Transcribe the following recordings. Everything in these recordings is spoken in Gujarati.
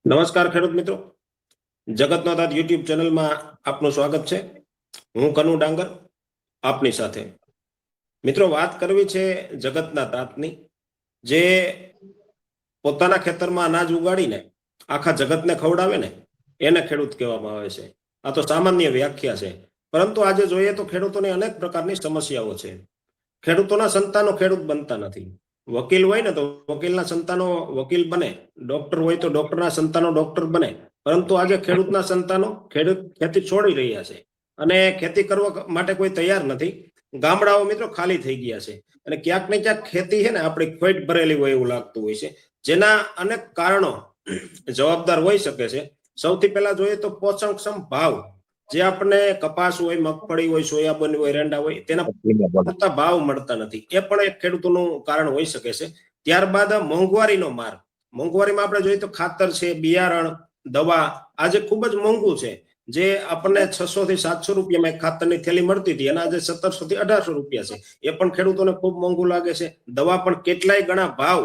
નમસ્કાર ખેડૂત મિત્રો, જગતનો તાત યુટ્યુબ ચેનલમાં આપનું સ્વાગત છે. હું કનુ ડાંગર આપની સાથે. મિત્રો, વાત કરવી છે જગતના તાતની, જે પોતાના ખેતરમાં અનાજ ઉગાડીને આખા જગતને ખવડાવે ને એને ખેડૂત કહેવામાં આવે છે. આ તો સામાન્ય વ્યાખ્યા છે, પરંતુ આજે જોઈએ તો ખેડૂતોની અનેક પ્રકારની સમસ્યાઓ છે. ખેડૂતોના સંતાનો ખેડૂત બનતા નથી. વકીલ હોય ને તો વકીલના સંતાનો વકીલ બને, ડોક્ટર હોય તો ડોક્ટરના સંતાનો ડોક્ટર બને, પરંતુ આજે ખેડૂતના સંતાનો ખેતી છોડી રહ્યા છે અને ખેતી કરવા માટે કોઈ તૈયાર નથી. ગામડાઓ મિત્રો ખાલી થઈ ગયા છે અને ક્યાંક ને ક્યાંક ખેતી છે ને આપણી પેટ ભરેલી હોય એવું લાગતું હોય છે, જેના અનેક કારણો જવાબદાર હોઈ શકે છે. સૌથી પહેલા જોઈએ તો પોષણક્ષમ ભાવ, જે આપણને કપાસ હોય, મગફળી હોય, સોયાબીન હોય, એરંડા હોય, તેના પૂરતા ભાવ મળતા નથી, એ પણ એક ખેડૂતોનું કારણ હોઈ શકે છે. ત્યારબાદ મોંઘવારીનો માર. મોંઘવારીમાં આપણે જોઈએ તો ખાતર છે, બિયારણ, દવા આજે ખૂબ જ મોંઘું છે. જે આપણને 600 થી 700 રૂપિયામાં એક ખાતરની થેલી મળતી હતી અને આજે 1700 થી 1800 રૂપિયા છે. એ પણ ખેડૂતોને ખૂબ મોંઘું લાગે છે. દવા પણ કેટલાય ગણા ભાવ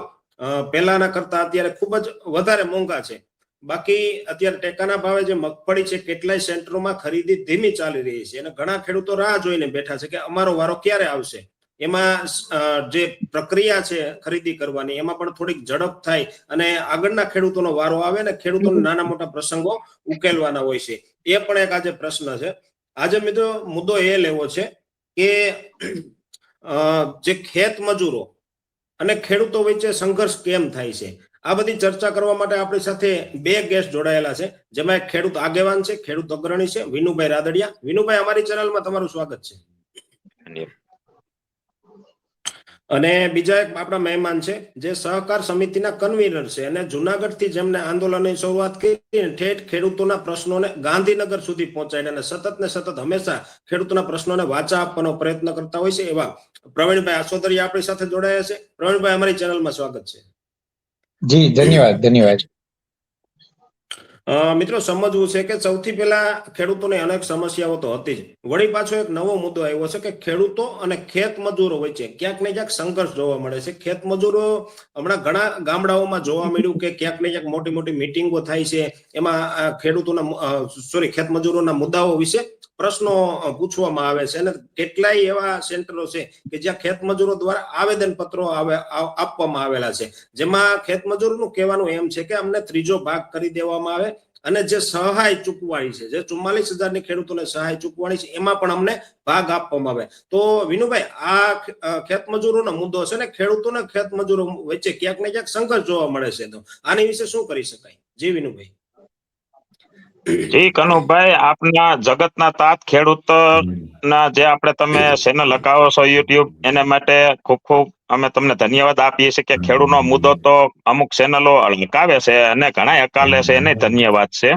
પહેલાના કરતા અત્યારે ખૂબ જ વધારે મોંઘા છે. બાકી અત્યારે ટેકાના ભાવે જે મગફળી છે, કેટલાય સેન્ટરોમાં ખરીદી ધીમી ચાલી રહી છે અને ઘણા ખેડૂતો રાહ જોઈને બેઠા છે કે અમારો વારો ક્યારે આવશે. એમાં જે પ્રક્રિયા છે ખરીદી કરવાની, એમાં પણ થોડીક ઝડપ થાય અને આગળના ખેડૂતોનો વારો આવે ને ખેડૂતોને નાના મોટા પ્રસંગો ઉકેલવાના હોય છે. એ પણ એક આજે પ્રશ્ન છે. આજે મિત્રો મુદ્દો એ લેવો છે કે જે ખેત મજૂરો અને ખેડૂતો વચ્ચે સંઘર્ષ કેમ થાય છે. આ બધી ચર્ચા કરવા માટે આપણી સાથે બે ગેસ્ટ જોડાયેલા છે, જેમાં એક ખેડૂત આગેવાન છે, ખેડૂત અગ્રણી છે, વિનુભાઈ રાદડિયા. વિનુભાઈ, અમારી ચેનલમાં તમારું સ્વાગત છે. અને બીજા એક આપણા મહેમાન છે, જે સહકાર સમિતિના કન્વીનર છે અને જુનાગઢ થી જેમને આંદોલનની શરૂઆત કરી, ઠેઠ ખેડૂતોના પ્રશ્નોને ગાંધીનગર સુધી પહોંચાડ્યા અને સતત ને સતત હંમેશા ખેડૂતોના પ્રશ્નોને વાચા આપવાનો પ્રયત્ન કરતા હોય છે, એવા પ્રવીણભાઈ આસોદરિયા આપણી સાથે જોડાયા છે. પ્રવીણભાઈ, અમારી ચેનલમાં સ્વાગત છે. જી ધન્યવાદ. મિત્રો, સમજવું છે કે સૌથી પહેલા ખેડૂતોને અનેક સમસ્યાઓ તો હતી જ, વળી પાછો એક નવો મુદ્દો આવ્યો છે કે ખેડૂતો અને ખેત મજૂરો વચ્ચે ક્યાંક ને ક્યાંક સંઘર્ષ જોવા મળે છે. ખેત મજૂરો હમણાં ઘણા ગામડાઓમાં જોવા મળ્યું કે ક્યાંક ને ક્યાંક મોટી મોટી મીટિંગો થાય છે, એમાં ખેત મજૂરોના મુદ્દાઓ વિશે પ્રશ્નો પૂછવામાં આવે છે અને કેટલાય એવા સેન્ટરો છે કે જ્યાં ખેત મજૂરો દ્વારા આવેદન પત્રો આપવામાં આવેલા છે, જેમાં ખેત મજૂરોનું કહેવાનું એમ છે કે અમને ત્રીજો ભાગ કરી દેવામાં આવે અને જે સહાય ચૂકવાણી છે, જે 44,000 ખેડૂતોને સહાય ચૂકવાણી છે, એમાં પણ અમને ભાગ આપવામાં આવે. તો વિનુભાઈ, આ ખેત મજૂરોનો મુદ્દો છે ને ખેડૂતોને ખેત મજૂરો વચ્ચે ક્યાંક ને ક્યાંક સંઘર્ષ જોવા મળે છે, તો આની વિશે શું કરી શકાય? જી વિનુભાઈ. જી કનુભાઈ, આપના જગતના તાત ખેડૂત ના જે આપણે તમે ચેનલ લગાવો છો યુટ્યુબ, એના માટે ખૂબ ખૂબ અમે તમને ધન્યવાદ આપીએ છીએ કે ખેડૂતનો મુદ્દો તો અમુક ચેનલો હલકાવે છે અને ઘણા હકાલે છે, એને ધન્યવાદ છે.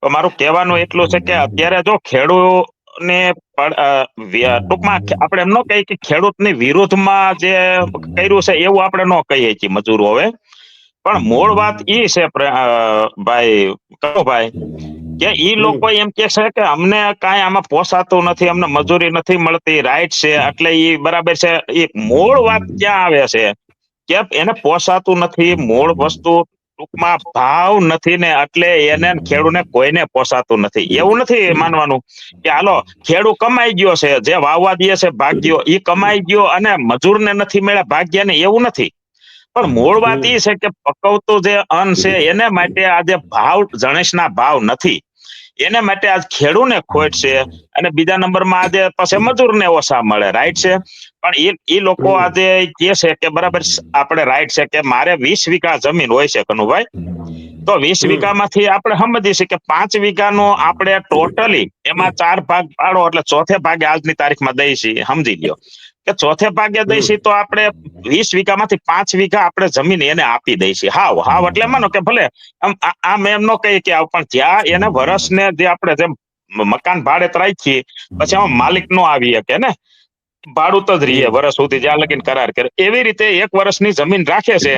તો મારું કહેવાનું એટલું છે કે અત્યારે જો ખેડૂતને ટૂંકમાં આપણે એમ ન કહીએ કે ખેડૂતની વિરુદ્ધમાં જે કર્યું છે એવું આપણે ન કહીએ છીએ મજૂરો હવે, પણ મૂળ વાત એ છે ભાઈ કનુભાઈ કે ઈ લોકો એમ કે છે કે અમને કાંઈ આમાં પોસાતું નથી, અમને મજૂરી નથી મળતી, રાઈટ છે, એટલે ઈ બરાબર છે. એ મૂળ વાત ક્યાં આવે છે કે એને પોસાતું નથી, મૂળ વસ્તુ ટૂંકમાં ભાવ નથી ને એટલે એને ખેડૂને કોઈને પોસાતું નથી. એવું નથી માનવાનું કે હાલો ખેડૂત કમાઈ ગયો છે, જે વાવવા દે છે ભાગ્યો ઈ કમાઈ ગયો અને મજૂરને નથી મળ્યા ભાગ્યને, એવું નથી. પણ મૂળ વાત એ છે કે પકવતું જે અન્ન છે એને માટે આજે ભાવ જણેશના ભાવ નથી, એને માટે આજ ખેડૂને ખોટ છે અને બીજા નંબરમાં આજે પછી મજૂરને ઓછા મળે, રાઈટ છે. પણ એ લોકો આજે કે છે કે બરાબર આપણે રાઈટ છે કે મારે 20 વીઘા જમીન હોય છે કનુભાઈ, તો 20 વીઘામાંથી આપણે સમજીએ છીએ કે 5 વીઘાનો આપણે ટોટલી એમાં 4 ભાગ પાડો એટલે ચોથે ભાગે આજની તારીખમાં દઈ છીએ, સમજી લ્યો કે ચોથે ભાગે દઈશી તો આપણે 20 વીઘામાંથી 5 વીઘા આપણે જમીન એને આપી દઈશી. હાવ એટલે માનો કે ભલે આમ એમ ન કહી કે પણ જ્યાં એને વર્ષને જે આપણે જેમ મકાન ભાડે રાખીએ પછી આમાં માલિક નો આવી શકે ને, ભાડું તો જ રહીએ વર્ષ સુધી જ્યાં લગીને કરાર કરે, એવી રીતે 1 વર્ષની જમીન રાખે છે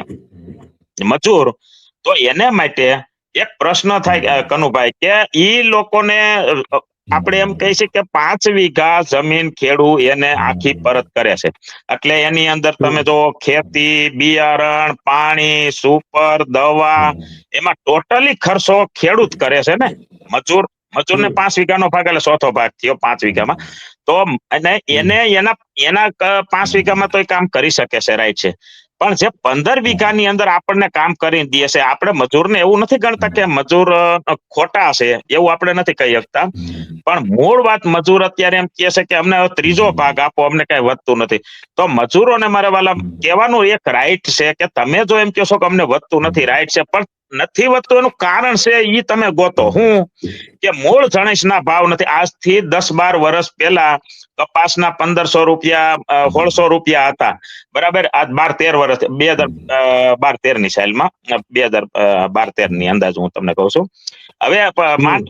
મજૂર. તો એને માટે એક પ્રશ્ન થાય કનુભાઈ કે ઈ લોકોને આપણે એમ કહી શકીએ કે 5 વીઘા જમીન ખેડૂત એને આખી પરત કરે છે. એટલે એની અંદર તમે જો ખેતી, બિયારણ, પાણી, સુપર, દવા, એમાં ટોટલી ખર્ચો ખેડૂત કરે છે ને. મજૂરને 5 વીઘાનો ભાગ એટલે ચોથો ભાગ થયો 5 વીઘામાં. તો અને એને એના 5 વીઘામાં તો એ કામ કરી શકે છે, રાઈટ છે. પણ જે 15 વીઘાની અંદર આપણને કામ કરી દે છે, આપણે મજૂરને એવું નથી ગણતા કે મજૂર ખોટા છે, એવું આપણે નથી કહી શકતા. પણ મૂળ વાત, મજૂર અત્યારે એમ કહે છે કે અમને ત્રીજો ભાગ આપો, અમને કઈ વધતું નથી. તો મજૂરોને મારે વાલા કહેવાનું એક રાઈટ છે કે તમે જો એમ કહો છો કે અમને વધતું નથી, રાઈટ છે, પણ નથી વધતું એનું કારણ છે ઈ તમે ગોતો. હું કે મૂળ જણસના ભાવ નથી. આજથી 10-12 વર્ષ પહેલા કપાસના 1500 રૂપિયા 1600 રૂપિયા હતા, બરાબર. આજ 12-13 વર્ષ 2012-13 ની સાલમાં 2012-13 ની અંદાજ હું તમને કહું છું. હવે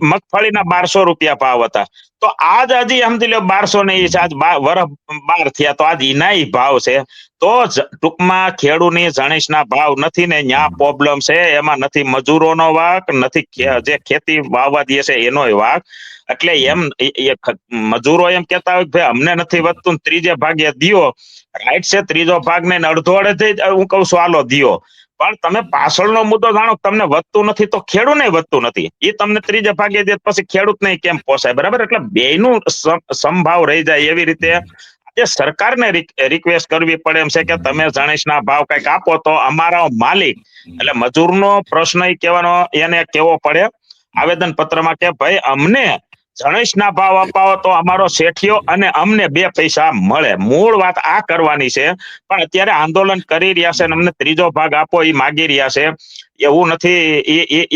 મગફળીના 1200 રૂપિયા ભાવ હતા. તો આજ હજી સમજી લો 1200 ને આજ વર્ષ 12 થયા, તો આજ ઈના ભાવ છે. તો ટૂંકમાં ખેડૂતની જણસના ભાવ નથી ને, ન્યા પ્રોબ્લેમ છે. એમાં નથી મજૂરોનો વાક, નથી જે ખેતી વાવવા દે છે એનોય વાક. એટલે એમ મજૂરો એમ કેતા હોય કે ભાઈ અમને નથી વધતું, ત્રીજે ભાગે દિયો, રાઈટ છે. ત્રીજો ભાગ ને અડધો અડધે હું કહું છું હાલો દિયો. પણ તમે પાછળનો મુદ્દો જાણો, તમને વધતું નથી તો ખેડૂતને વધતું નથી. એ તમને ત્રીજે ભાગે દે પછી ખેડૂતને કેમ પોસાય, બરાબર. એટલે બેયનું સમભાવ રહી જાય એવી રીતે આજે સરકારને રિક્વેસ્ટ કરવી પડે એમ છે કે તમે જણસના ભાવ કઈક આપો તો અમારો માલિક એટલે મજૂરનો પ્રશ્ન કહેવાનો એને કેવો પડે આવેદન પત્રમાં કે ભાઈ અમને જણસના ભાવ અપાવો તો અમારો શેઠિયો અને અમને 2 પૈસા મળે. મૂળ વાત આ કરવાની છે. પણ અત્યારે આંદોલન કરી રહ્યા છે અને અમને ત્રીજો ભાગ આપો એ માગી રહ્યા છે. એવું નથી,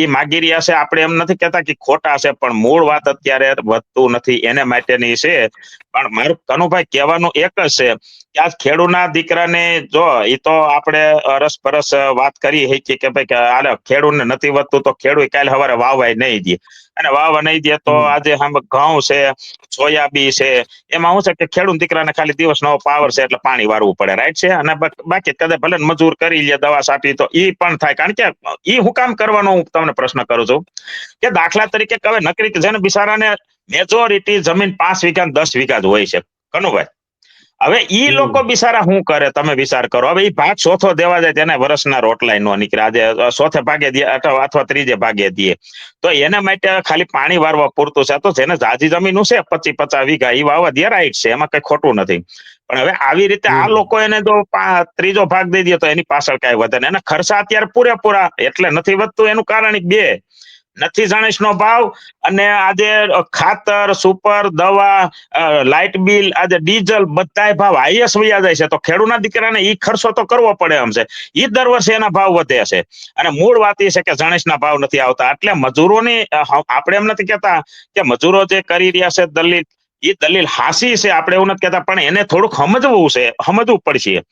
એ માગી રહ્યા છે. આપણે એમ નથી કહેતા કે ખોટા છે, પણ મૂળ વાત અત્યારે વધતું નથી એને માટેની છે. પણ મારું કનુભાઈ કહેવાનું એક જ છે કે આ ખેડૂતના દીકરાને જો એ તો આપણે અરસપરસ વાત કરી શકીએ કે ભાઈ હાલે ખેડૂતને નથી વધતું તો ખેડૂત કાલે સવારે વાવાય નહીં દે, અને વાવવા નહીં દે તો આજે ઘઉં છે, સોયાબી છે, એમાં શું છે કે ખેડૂત દીકરાને ખાલી દિવસનો પાવર છે એટલે પાણી વારવું પડે, રાઈટ છે. અને બાકી કદાચ ભલે મજૂર કરી લે, દવા છાંટી તો ઈ પણ થાય. કારણ કે ઈ હું કામ કરવાનો હું તમને પ્રશ્ન કરું છું કે દાખલા તરીકે હવે નકરી જેને બિચારાને મેજોરિટી જમીન 5 વીઘા 10 વીઘા જ હોય છે, કનુભાઈ. હવે ઈ લોકો બિચારા શું કરે તમે વિચાર કરો. હવે ઈ ભાગ ચોથો દેવા જાય તેને વર્ષના રોટલાય નો નીકળે. આજે ચોથે ભાગે દે અથવા ત્રીજે ભાગે દે તો એને માટે ખાલી પાણી વારવા પૂરતું છે. તો જેને જાજી જમીન છે 25-50 વીઘા એ વાવવા દે, રાઈટ છે, એમાં કઈ ખોટું નથી. પણ હવે આવી રીતે આ લોકો એને જો ત્રીજો ભાગ દઈ દે તો એની પાછળ કઈ વધે ને. એના ખર્ચા અત્યારે પૂરેપૂરા એટલે નથી વધતું. એનું કારણ 2 નથી જણસનો ભાવ, અને આજે ખાતર, સુપર, દવા, લાઇટ બિલ, આજે ડીઝલ બધાય ભાવ હાઈએસ્ટ વયા જાય છે. તો ખેડૂતના દીકરાને ઈ ખર્ચો તો કરવો પડે એમ છે. ઈ દર વર્ષે એના ભાવ વધે છે. અને મૂળ વાત એ છે કે જણસના ભાવ નથી આવતા. એટલે મજૂરોની આપણે એમ નથી કહેતા કે મજૂરો જે કરી રહ્યા છે દલીલ, એ દલીલ હાસી છે, આપણે એવું નથી કહેતા. પણ એને થોડુંક સમજવું પડશે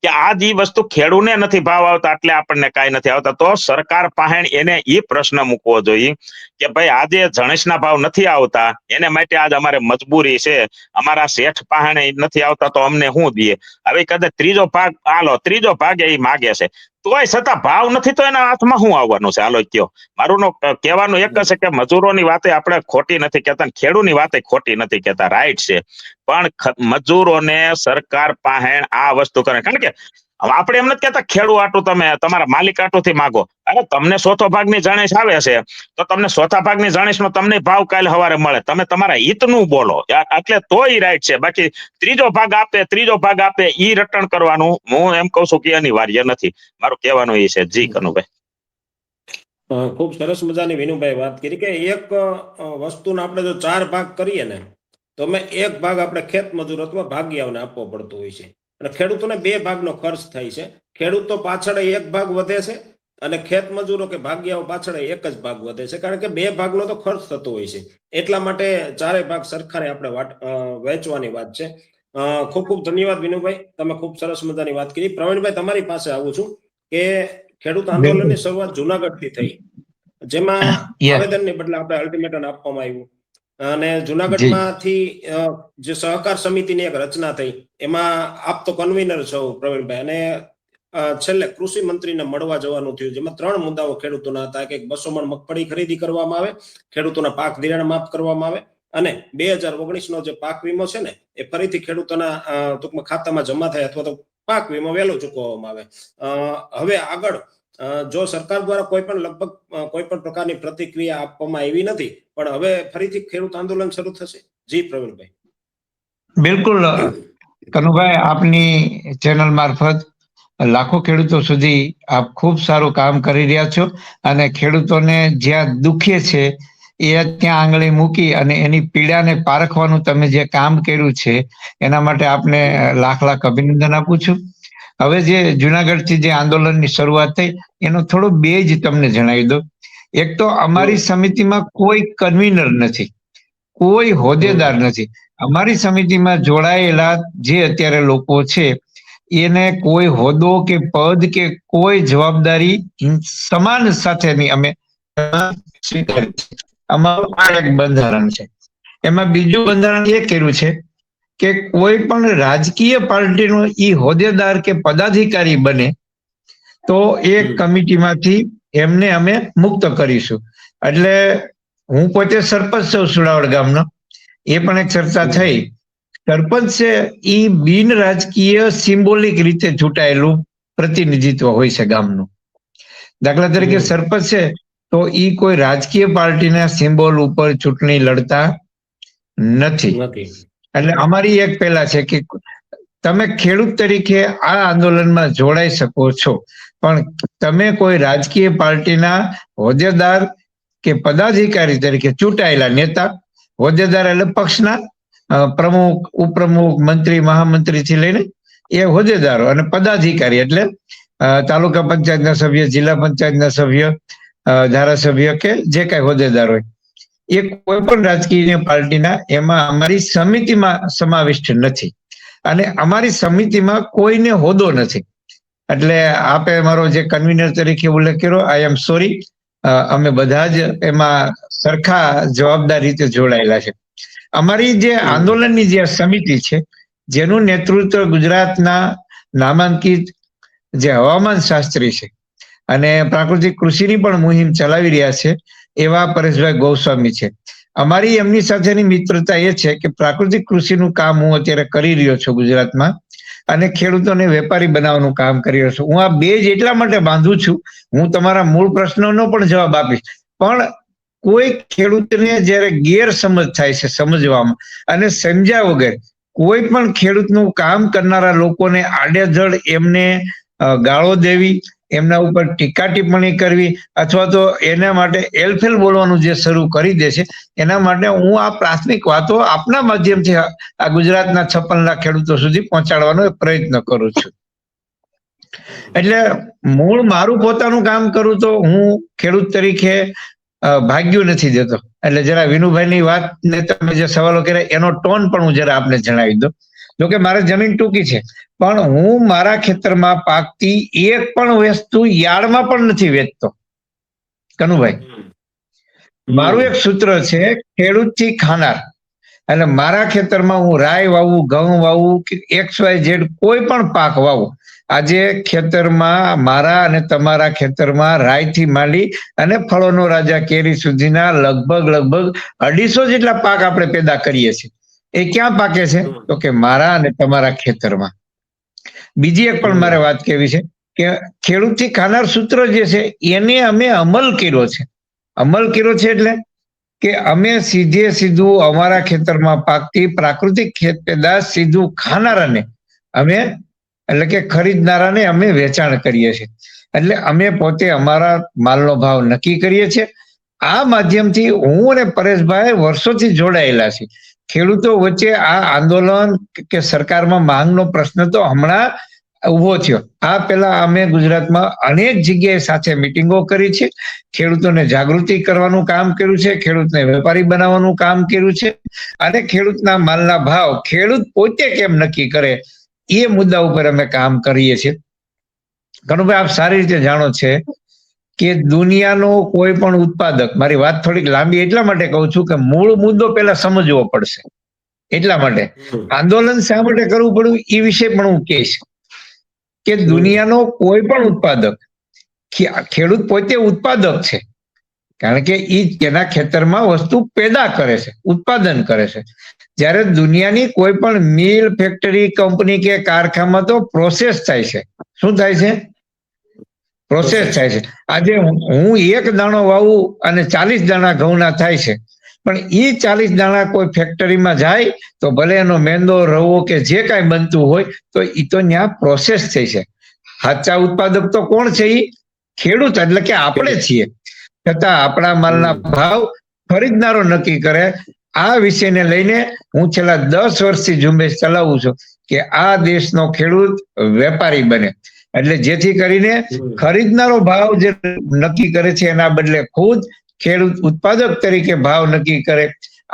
કે આ જે વસ્તુ ખેડૂને નથી ભાવ આવતા એટલે આપણને કાંઈ નથી આવતા. તો સરકાર પાસે એને એ પ્રશ્ન મૂકવો જોઈએ કે ભાઈ આજે જણસના ભાવ નથી આવતા, એને માટે આજ અમારે મજબૂરી છે, અમારા શેઠ પાસે નથી આવતા તો અમને શું દઈએ. હવે કદાચ ત્રીજો ભાગ હાલો, ત્રીજો ભાગ એ માગે છે તોય છતાં ભાવ નથી તો એના હાથમાં શું આવવાનું છે? હાલો કયો. મારું કહેવાનું એક છે કે મજૂરોની વાતે આપણે ખોટી નથી કહેતા, ખેડૂતની વાતે ખોટી નથી કહેતા, રાઈટ છે. પણ મજૂરોને સરકાર પાસે આ વસ્તુ કરે. કારણ કે આપણે એમ નથી કહેતા ખેડૂત આટું તમે તમારા માલિક આટુંથી માગો. અરે તમને ચોથો ભાગની જણસ આવે છે તો તમને ચોથા ભાગની જણસનો તમને ભાવ કાલે સવારે મળે. તમે તમારા હિતનું બોલો એટલે તો ઈ રાઈટ છે. બાકી ત્રીજો ભાગ આપે ઈ રટણ કરવાનું હું એમ કહું છું કે અનિવાર્ય નથી. મારું કહેવાનું એ છે. જી કનુભાઈ. ખૂબ સરસ મજાની વિનુભાઈ વાત કરી કે એક વસ્તુના આપણે જો 4 ભાગ કરીએ ને તો અમે 1 ભાગ આપણે ખેત મજૂર અથવા ભાગિયાઓને આપવો પડતો હોય છે, અને ખેડૂતોને 2 ભાગનો ખર્ચ થાય છે. ખેડૂત તો પાછળ 1 ભાગ વધે છે અને ખેત મજૂરો કે ભાગિયાઓ પાછળ 1 જ ભાગ વધે છે, કારણ કે 2 ભાગનો તો ખર્ચ થતો હોય છે. એટલા માટે 4 ભાગ સરખાને આપણે વહેંચવાની વાત છે. ખૂબ ખૂબ ધન્યવાદ વિનુભાઈ, તમે ખૂબ સરસ મજાની વાત કરી. પ્રવીણભાઈ, તમારી પાસે આવું છું કે ખેડૂત આંદોલનની શરૂઆત જુનાગઢથી થઈ, જેમાં આવેદનને બદલે આપણે અલ્ટિમેટમ આપવામાં આવ્યું, અને જુનાગઢમાંથી જે સહકાર સમિતિની એક રચના થઈ, એમાં આપ તો કન્વીનર છો પ્રવીણભાઈ, અને છેલ્લે કૃષિ મંત્રીને મળવા જવાનું થયું, જેમાં 3 મુદ્દાઓ ખેડૂતોના હતા કે 200 મણ મગફળી ખરીદી કરવામાં આવે, ખેડૂતોના પાક ધિરાણ માફ કરવામાં આવે, અને 2019 જે પાક વીમો છે ને એ ફરીથી ખેડૂતોના ટૂંકમાં ખાતામાં જમા થાય અથવા તો પાક વીમો વહેલો ચૂકવવામાં આવે. હવે આગળ જો સરકાર દ્વારા કોઈ પણ લગભગ કોઈ પણ પ્રકારની પ્રતિક્રિયા આપવામાં આવી નથી, પણ હવે ફરીથી ખેડૂત આંદોલન શરૂ થશે. જી પ્રવીણભાઈ. બિલકુલ કનુભાઈ, આપની ચેનલ મારફત લાખો ખેડૂતો સુધી આપ ખૂબ સારું કામ કરી રહ્યા છો અને ખેડૂતોને જ્યાં દુખે છે એ ત્યાં આંગળી મૂકી અને એની પીડાને પારખવાનું તમે જે કામ કર્યું છે એના માટે આપને લાખ લાખ અભિનંદન આપું છું. હવે જે જુનાગઢથી જે આંદોલનની શરૂઆત થઈ એનો થોડો બેજ તમને જણાવી દો. એક તો અમારી સમિતિમાં કોઈ કન્વીનર નથી, કોઈ હોદ્દેદાર નથી. અમારી સમિતિમાં જોડાયેલા જે અત્યારે લોકો છે એને કોઈ હોદ્દો કે પદ કે કોઈ જવાબદારી સમાન સાથેની અમે સ્વીકારી છે. અમારું આ એક બંધારણ છે. એમાં બીજું બંધારણ એ કર્યું છે કે કોઈ પણ રાજકીય પાર્ટીનો ઈ હોદ્દેદાર કે પદાધિકારી બને તો એ કમિટીમાંથી એમને અમે મુક્ત કરીશું. એટલે હું પોતે સરપંચ છું સુડાવડ ગામનો, એ પણ એક ચર્ચા થઈ. સરપંચ છે એ બિન રાજકીય સિમ્બોલિક રીતે ચૂંટાયેલું પ્રતિનિધિત્વ હોય છે ગામનું. દાખલા તરીકે સરપંચ છે તો એ કોઈ રાજકીય પાર્ટીના સિમ્બોલ ઉપર ચૂંટણી લડતા નથી. એટલે અમારી એક પહેલા છે કે તમે ખેડૂત તરીકે આ આંદોલનમાં જોડાઈ શકો છો, પણ તમે કોઈ રાજકીય પાર્ટીના હોદ્દેદાર કે પદાધિકારી તરીકે ચૂંટાયેલા નેતા, હોદ્દેદાર એટલે પક્ષના પ્રમુખ, ઉપપ્રમુખ, મંત્રી, મહામંત્રી થી લઈને એ હોદ્દેદારો, અને પદાધિકારી એટલે તાલુકા પંચાયતના સભ્ય, જિલ્લા પંચાયતના સભ્ય, ધારાસભ્ય કે જે કઈ હોદ્દેદાર હોય એ કોઈ પણ રાજકીય પાર્ટીના એમાં અમારી સમિતિમાં સમાવિષ્ટ નથી અને અમારી સમિતિમાં કોઈને હોદ્દો નથી. એટલે આપે મારો જે કન્વીનર તરીકે ઉલ્લેખ કર્યો, આઈ એમ સોરી. અમે બધા જ એમાં સરખા જવાબદાર રીતે જોડાયેલા છે. અમારી જે આંદોલનની જે સમિતિ છે જેનું નેતૃત્વ ગુજરાતના નામાંકિત જે હવામાન શાસ્ત્રી છે અને પ્રાકૃતિક કૃષિની પણ મુહિમ ચલાવી રહ્યા છે એવા પરેશભાઈ ગોસ્વામી છે. અમારી એમની સાથેની મિત્રતા એ છે કે પ્રાકૃતિક કૃષિનું કામ હું અત્યારે કરી રહ્યો છું ગુજરાતમાં અને ખેડૂતોને વેપારી બનાવવાનું કામ કરી રહ્યો છું. હું આ બે જ એટલા માટે બાંધું છું, હું તમારા મૂળ પ્રશ્નોનો પણ જવાબ આપીશ, પણ કોઈ ખેડૂતને જ્યારે ગેરસમજ થાય છે સમજવામાં અને સમજ્યા વગર કોઈ પણ ખેડૂતનું કામ કરનારા લોકોને આડેધડ એમને ગાળો દેવી, એમના ઉપર ટીકા ટિપ્પણી કરવી અથવા તો એના માટે એલફેલ બોલવાનું જે શરૂ કરી દે છે, એના માટે હું આ પ્રાથમિક વાતો આપના માધ્યમથી આ ગુજરાતના 56 લાખ ખેડૂતો સુધી પહોંચાડવાનો પ્રયત્ન કરું છું. એટલે મૂળ મારું પોતાનું કામ કરું તો હું ખેડૂત તરીકે ભાગ્યું નથી દેતો. એટલે જરા વિનુભાઈની વાત ને તમે જે સવાલો કર્યા એનો ટોન પણ હું જરા આપને જણાવી દઉં. જોકે મારે જમીન ટૂંકી છે, પણ હું મારા ખેતરમાં પાકતી એક પણ વસ્તુ યાર્ડમાં પણ નથી વેચતો. કનુભાઈ, મારું એક સૂત્ર છે ખેડૂતથી ખાનાર. એટલે મારા ખેતરમાં હું રાય વાવું, ઘઉં વાવું કે XYZ કોઈ પણ પાક વાવું, આજે ખેતરમાં મારા અને તમારા ખેતરમાં રાયથી માંડી અને ફળોનો રાજા કેરી સુધીના લગભગ 250 જેટલા પાક આપણે પેદા કરીએ છીએ. એ ક્યાં પાકે છે? તો કે મારા અને તમારા ખેતરમાં. બીજી એક પણ મારે વાત કહેવી છે કે ખેડૂતથી ખાનાર સૂત્ર જે છે એને અમે અમલ કર્યો છે. અમલ કર્યો છે એટલે કે અમે સીધું અમારા ખેતરમાં પાકતી પ્રાકૃતિક ખેત પેદાશ સીધું ખાનારાને અમે એટલે કે ખરીદનારાને અમે વેચાણ કરીએ છીએ. એટલે અમે પોતે અમારા માલનો ભાવ નક્કી કરીએ છીએ. આ માધ્યમથી હું અને પરેશભાઈ વર્ષોથી જોડાયેલા છીએ. ખેડૂતો વચ્ચે આ આંદોલન કે સરકારમાં માંગનો પ્રશ્ન તો હમણાં ઉભો થયો. આ પહેલા અમે ગુજરાતમાં અનેક જગ્યાએ સાથે મિટિંગો કરી છે, ખેડૂતોને જાગૃતિ કરવાનું કામ કર્યું છે, ખેડૂતને વેપારી બનાવવાનું કામ કર્યું છે અને ખેડૂતના માલના ભાવ ખેડૂત પોતે કેમ નક્કી કરે એ મુદ્દા ઉપર અમે કામ કરીએ છીએ. કનુભાઈ, આપ સારી રીતે જાણો છે કે દુનિયાનો કોઈ પણ ઉત્પાદક, મારી વાત થોડીક લાંબી એટલા માટે કહું છું કે મૂળ મુદ્દો પહેલા સમજવો પડશે. એટલા માટે આંદોલન શા માટે કરવું પડ્યું એ વિશે પણ હું કહીશ કે દુનિયાનો કોઈ પણ ઉત્પાદક, ખેડૂત પોતે ઉત્પાદક છે, કારણ કે એના ખેતરમાં વસ્તુ પેદા કરે છે, ઉત્પાદન કરે છે. જ્યારે દુનિયાની કોઈ પણ મિલ, ફેક્ટરી, કંપની કે કારખાનામાં તો પ્રોસેસ થાય છે. શું થાય છે? પ્રોસેસ થાય છે. આજે હું એક દાણો વાવું અને 40 દાણા ઘઉંના થાય છે, પણ એ 40 દાણા કોઈ ફેક્ટરીમાં જાય તો ભલે એનો મેંદો, રવો કે જે કાંઈ બનતું હોય તો એ તો ત્યાં પ્રોસેસ થઈ છે. સાચા ઉત્પાદક તો કોણ છે? એ ખેડૂત, એટલે કે આપણે છીએ. છતાં આપણા માલના ભાવ ખરીદનારો નક્કી કરે. આ વિષયને લઈને હું છેલ્લા 10 વર્ષથી ઝુંબેશ ચલાવું છું કે આ દેશનો ખેડૂત વેપારી બને, એટલે જેથી કરીને ખરીદનારો ભાવ જે નક્કી કરે છે એના બદલે ખુદ ખેડૂત ઉત્પાદક તરીકે ભાવ નક્કી કરે.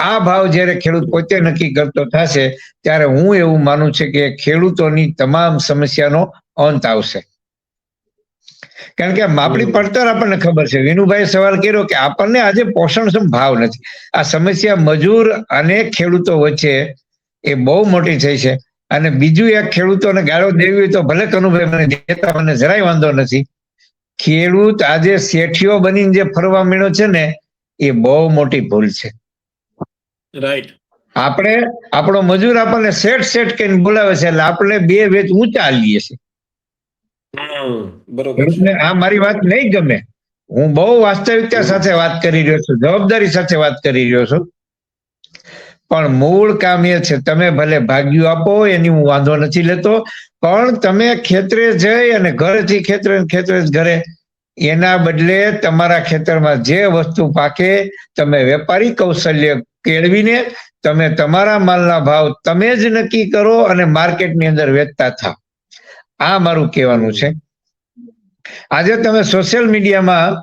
આ ભાવ જ્યારે ખેડૂત પોતે નક્કી કરતો થશે ત્યારે હું એવું માનું છું કે ખેડૂતોની તમામ સમસ્યાનો અંત આવશે. કારણ કે આપણી પડતર આપણને ખબર છે. વિનુભાઈ સવાલ કર્યો કે આપણને આજે પોષણક્ષમ ભાવ નથી. આ સમસ્યા મજૂર અને ખેડૂતો વચ્ચે એ બહુ મોટી થઈ છે. અને બીજું એક, ખેડૂતોને ગાળો દેવી હોય તો ભલે કનુભાઈ મને દેતા, મને જરાય વાંધો નથી. ખેડૂત આજે શેઠિયો બનીને જે ફરવા માંડ્યો છે ને, એ બહુ મોટી ભૂલ છે. રાઈટ. આપણે આપણો મજૂર આપણને શેઠ કહીને બોલાવે છે, એટલે આપણે 2 વેચ ઊંચા લઈએ છીએ. બરોબર. આ મારી વાત નહીં ગમે. હું બહુ વાસ્તવિકતા સાથે વાત કરી રહ્યો છું, જવાબદારી સાથે વાત કરી રહ્યો છું. પણ મૂળ કામ એ છે, તમે ભલે ભાગ્યું આપો એની હું વાંધો નથી લેતો, પણ તમે ખેતરે જઈ અને ઘરેથી ખેતરે ઘરે, એના બદલે તમારા ખેતરમાં જે વસ્તુ પાકે તમે વેપારી કૌશલ્ય કેળવીને તમે તમારા માલના ભાવ તમે જ નક્કી કરો અને માર્કેટની અંદર વેચતા થાવ. આ મારું કહેવાનું છે. આજે તમે સોશિયલ મીડિયામાં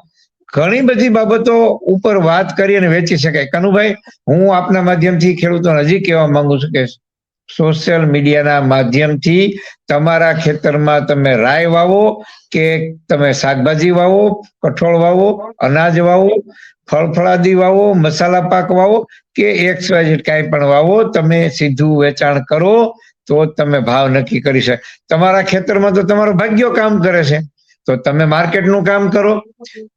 ઘણી બધી બાબતો ઉપર વાત કરી અને વેચી શકાય. કનુભાઈ, હું આપના માધ્યમથી ખેડૂતોને હજી કહેવા માંગુ છું કે સોશિયલ મીડિયાના માધ્યમથી તમારા ખેતરમાં તમે રાય વાવો કે તમે શાકભાજી વાવો, કઠોળ વાવો, અનાજ વાવો, ફળફળાદી વાવો, મસાલા પાક વાવો કે XYZ કાંઈ પણ વાવો, તમે સીધું વેચાણ કરો તો તમે ભાવ નક્કી કરી શકો. તમારા ખેતરમાં તો તમારો ભાગ્યો કામ કરે છે, તો તમે માર્કેટનું કામ કરો.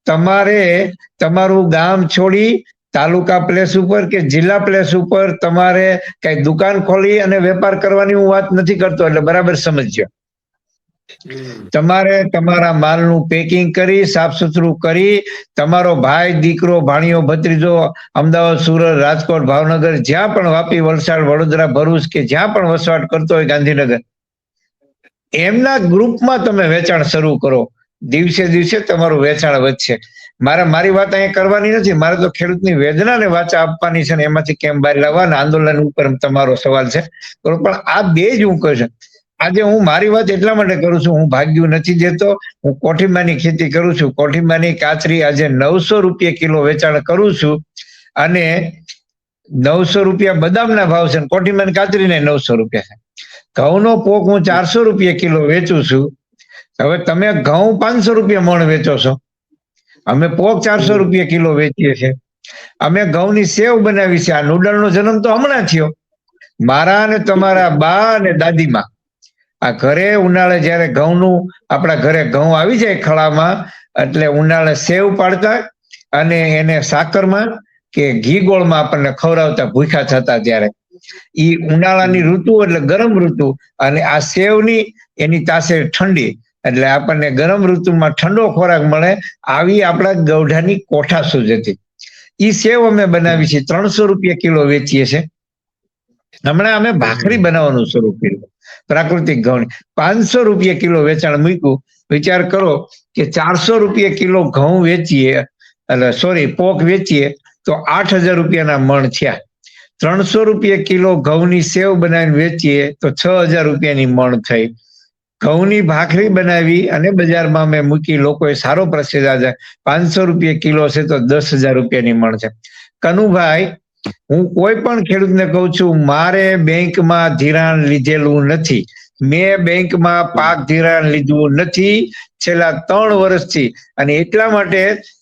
તમારે તમારું ગામ છોડી તાલુકા પ્લેસ ઉપર કે જિલ્લા પ્લેસ ઉપર તમારે કઈ દુકાન ખોલી અને વેપાર કરવાની હું વાત નથી કરતો, એટલે બરાબર સમજજો. તમારે તમારા માલનું પેકિંગ કરી, સાફ સુથરું કરી, તમારો ભાઈ, દીકરો, ભાણિયો, ભત્રીજો અમદાવાદ, સુરત, રાજકોટ, ભાવનગર, જ્યાં પણ વાપી, વલસાડ, વડોદરા, ભરૂચ કે જ્યાં પણ વસવાટ કરતો હોય, ગાંધીનગર, એમના ગ્રુપમાં તમે વેચાણ શરૂ કરો. દિવસે દિવસે તમારું વેચાણ વધશે. મારી વાત અહીંયા કરવાની નથી, મારે તો ખેડૂતની વેદનાને વાચા આપવાની છે ને એમાંથી કેમ બહાર લાવવાના આંદોલન ઉપર તમારો સવાલ છે. પણ આ 2 જ હું કહું છું. આજે હું મારી વાત એટલા માટે કરું છું, હું ભાગ્યું નથી દેતો. હું કોઠીંબાની ખેતી કરું છું. કોઠીંબાની કાચરી આજે 900 રૂપિયા કિલો વેચાણ કરું છું, અને 900 રૂપિયા બદામના ભાવ છે, કોઠીંબાની કાચરીને 900 રૂપિયા છે. ઘઉંનો પોક હું 400 રૂપિયા કિલો વેચું છું. હવે તમે ઘઉં 500 રૂપિયા મણ વેચો છો, અમે પોક 400 રૂપિયા કિલો વેચીએ છીએ. અમે ઘઉંની સેવ બનાવી છે. આ નૂડલનો જન્મ તો હમણાં થયો. મારા અને તમારા બા અને દાદીમાં આ ઘરે ઉનાળે જયારે ઘઉંનું આપણા ઘરે ઘઉં આવી જાય ખળામાં, એટલે ઉનાળે સેવ પાડતા અને એને સાકરમાં કે ઘી ગોળમાં આપણને ખવડાવતા ભૂખ્યા થતા. ત્યારે ઈ ઉનાળાની ઋતુ એટલે ગરમ ઋતુ, અને આ સેવની એની તાસે ઠંડી, એટલે આપણને ગરમ ઋતુમાં ઠંડો ખોરાક મળે. આવી આપણા ગૌઢાની કોઠાસૂઝ હતી. ઈ સેવ અમે બનાવી છે, 300 રૂપિયા કિલો વેચીએ છીએ. હમણાં અમે ભાખરી બનાવવાનું શરૂ કર્યું પ્રાકૃતિક ઘઉંની, 500 રૂપિયા કિલો વેચાણ મૂક્યું. વિચાર કરો કે 400 રૂપિયા કિલો ઘઉં વેચીએ, એટલે પોક વેચીએ તો 8000 રૂપિયાના મણ થયા. 300 રૂપિયા કિલો ઘઉંની સેવ બનાવીને વેચીએ તો 6000 રૂપિયાની મણ થઈ. ઘઉંની ભાખરી બનાવી અને બજારમાં મેં મૂકી, લોકોએ સારો પ્રતિસાદ. 500 રૂપિયા કિલો છે તો 10,000 રૂપિયાની મણ છે. કનુભાઈ, હું કોઈ પણ ખેડૂતને કહું છું, મારે બેંકમાં ધિરાણ લીધેલું નથી. મેં બેંકમાં પાક ધિરાણ લીધું નથી છેલ્લા 3 વર્ષથી. અને એટલા માટે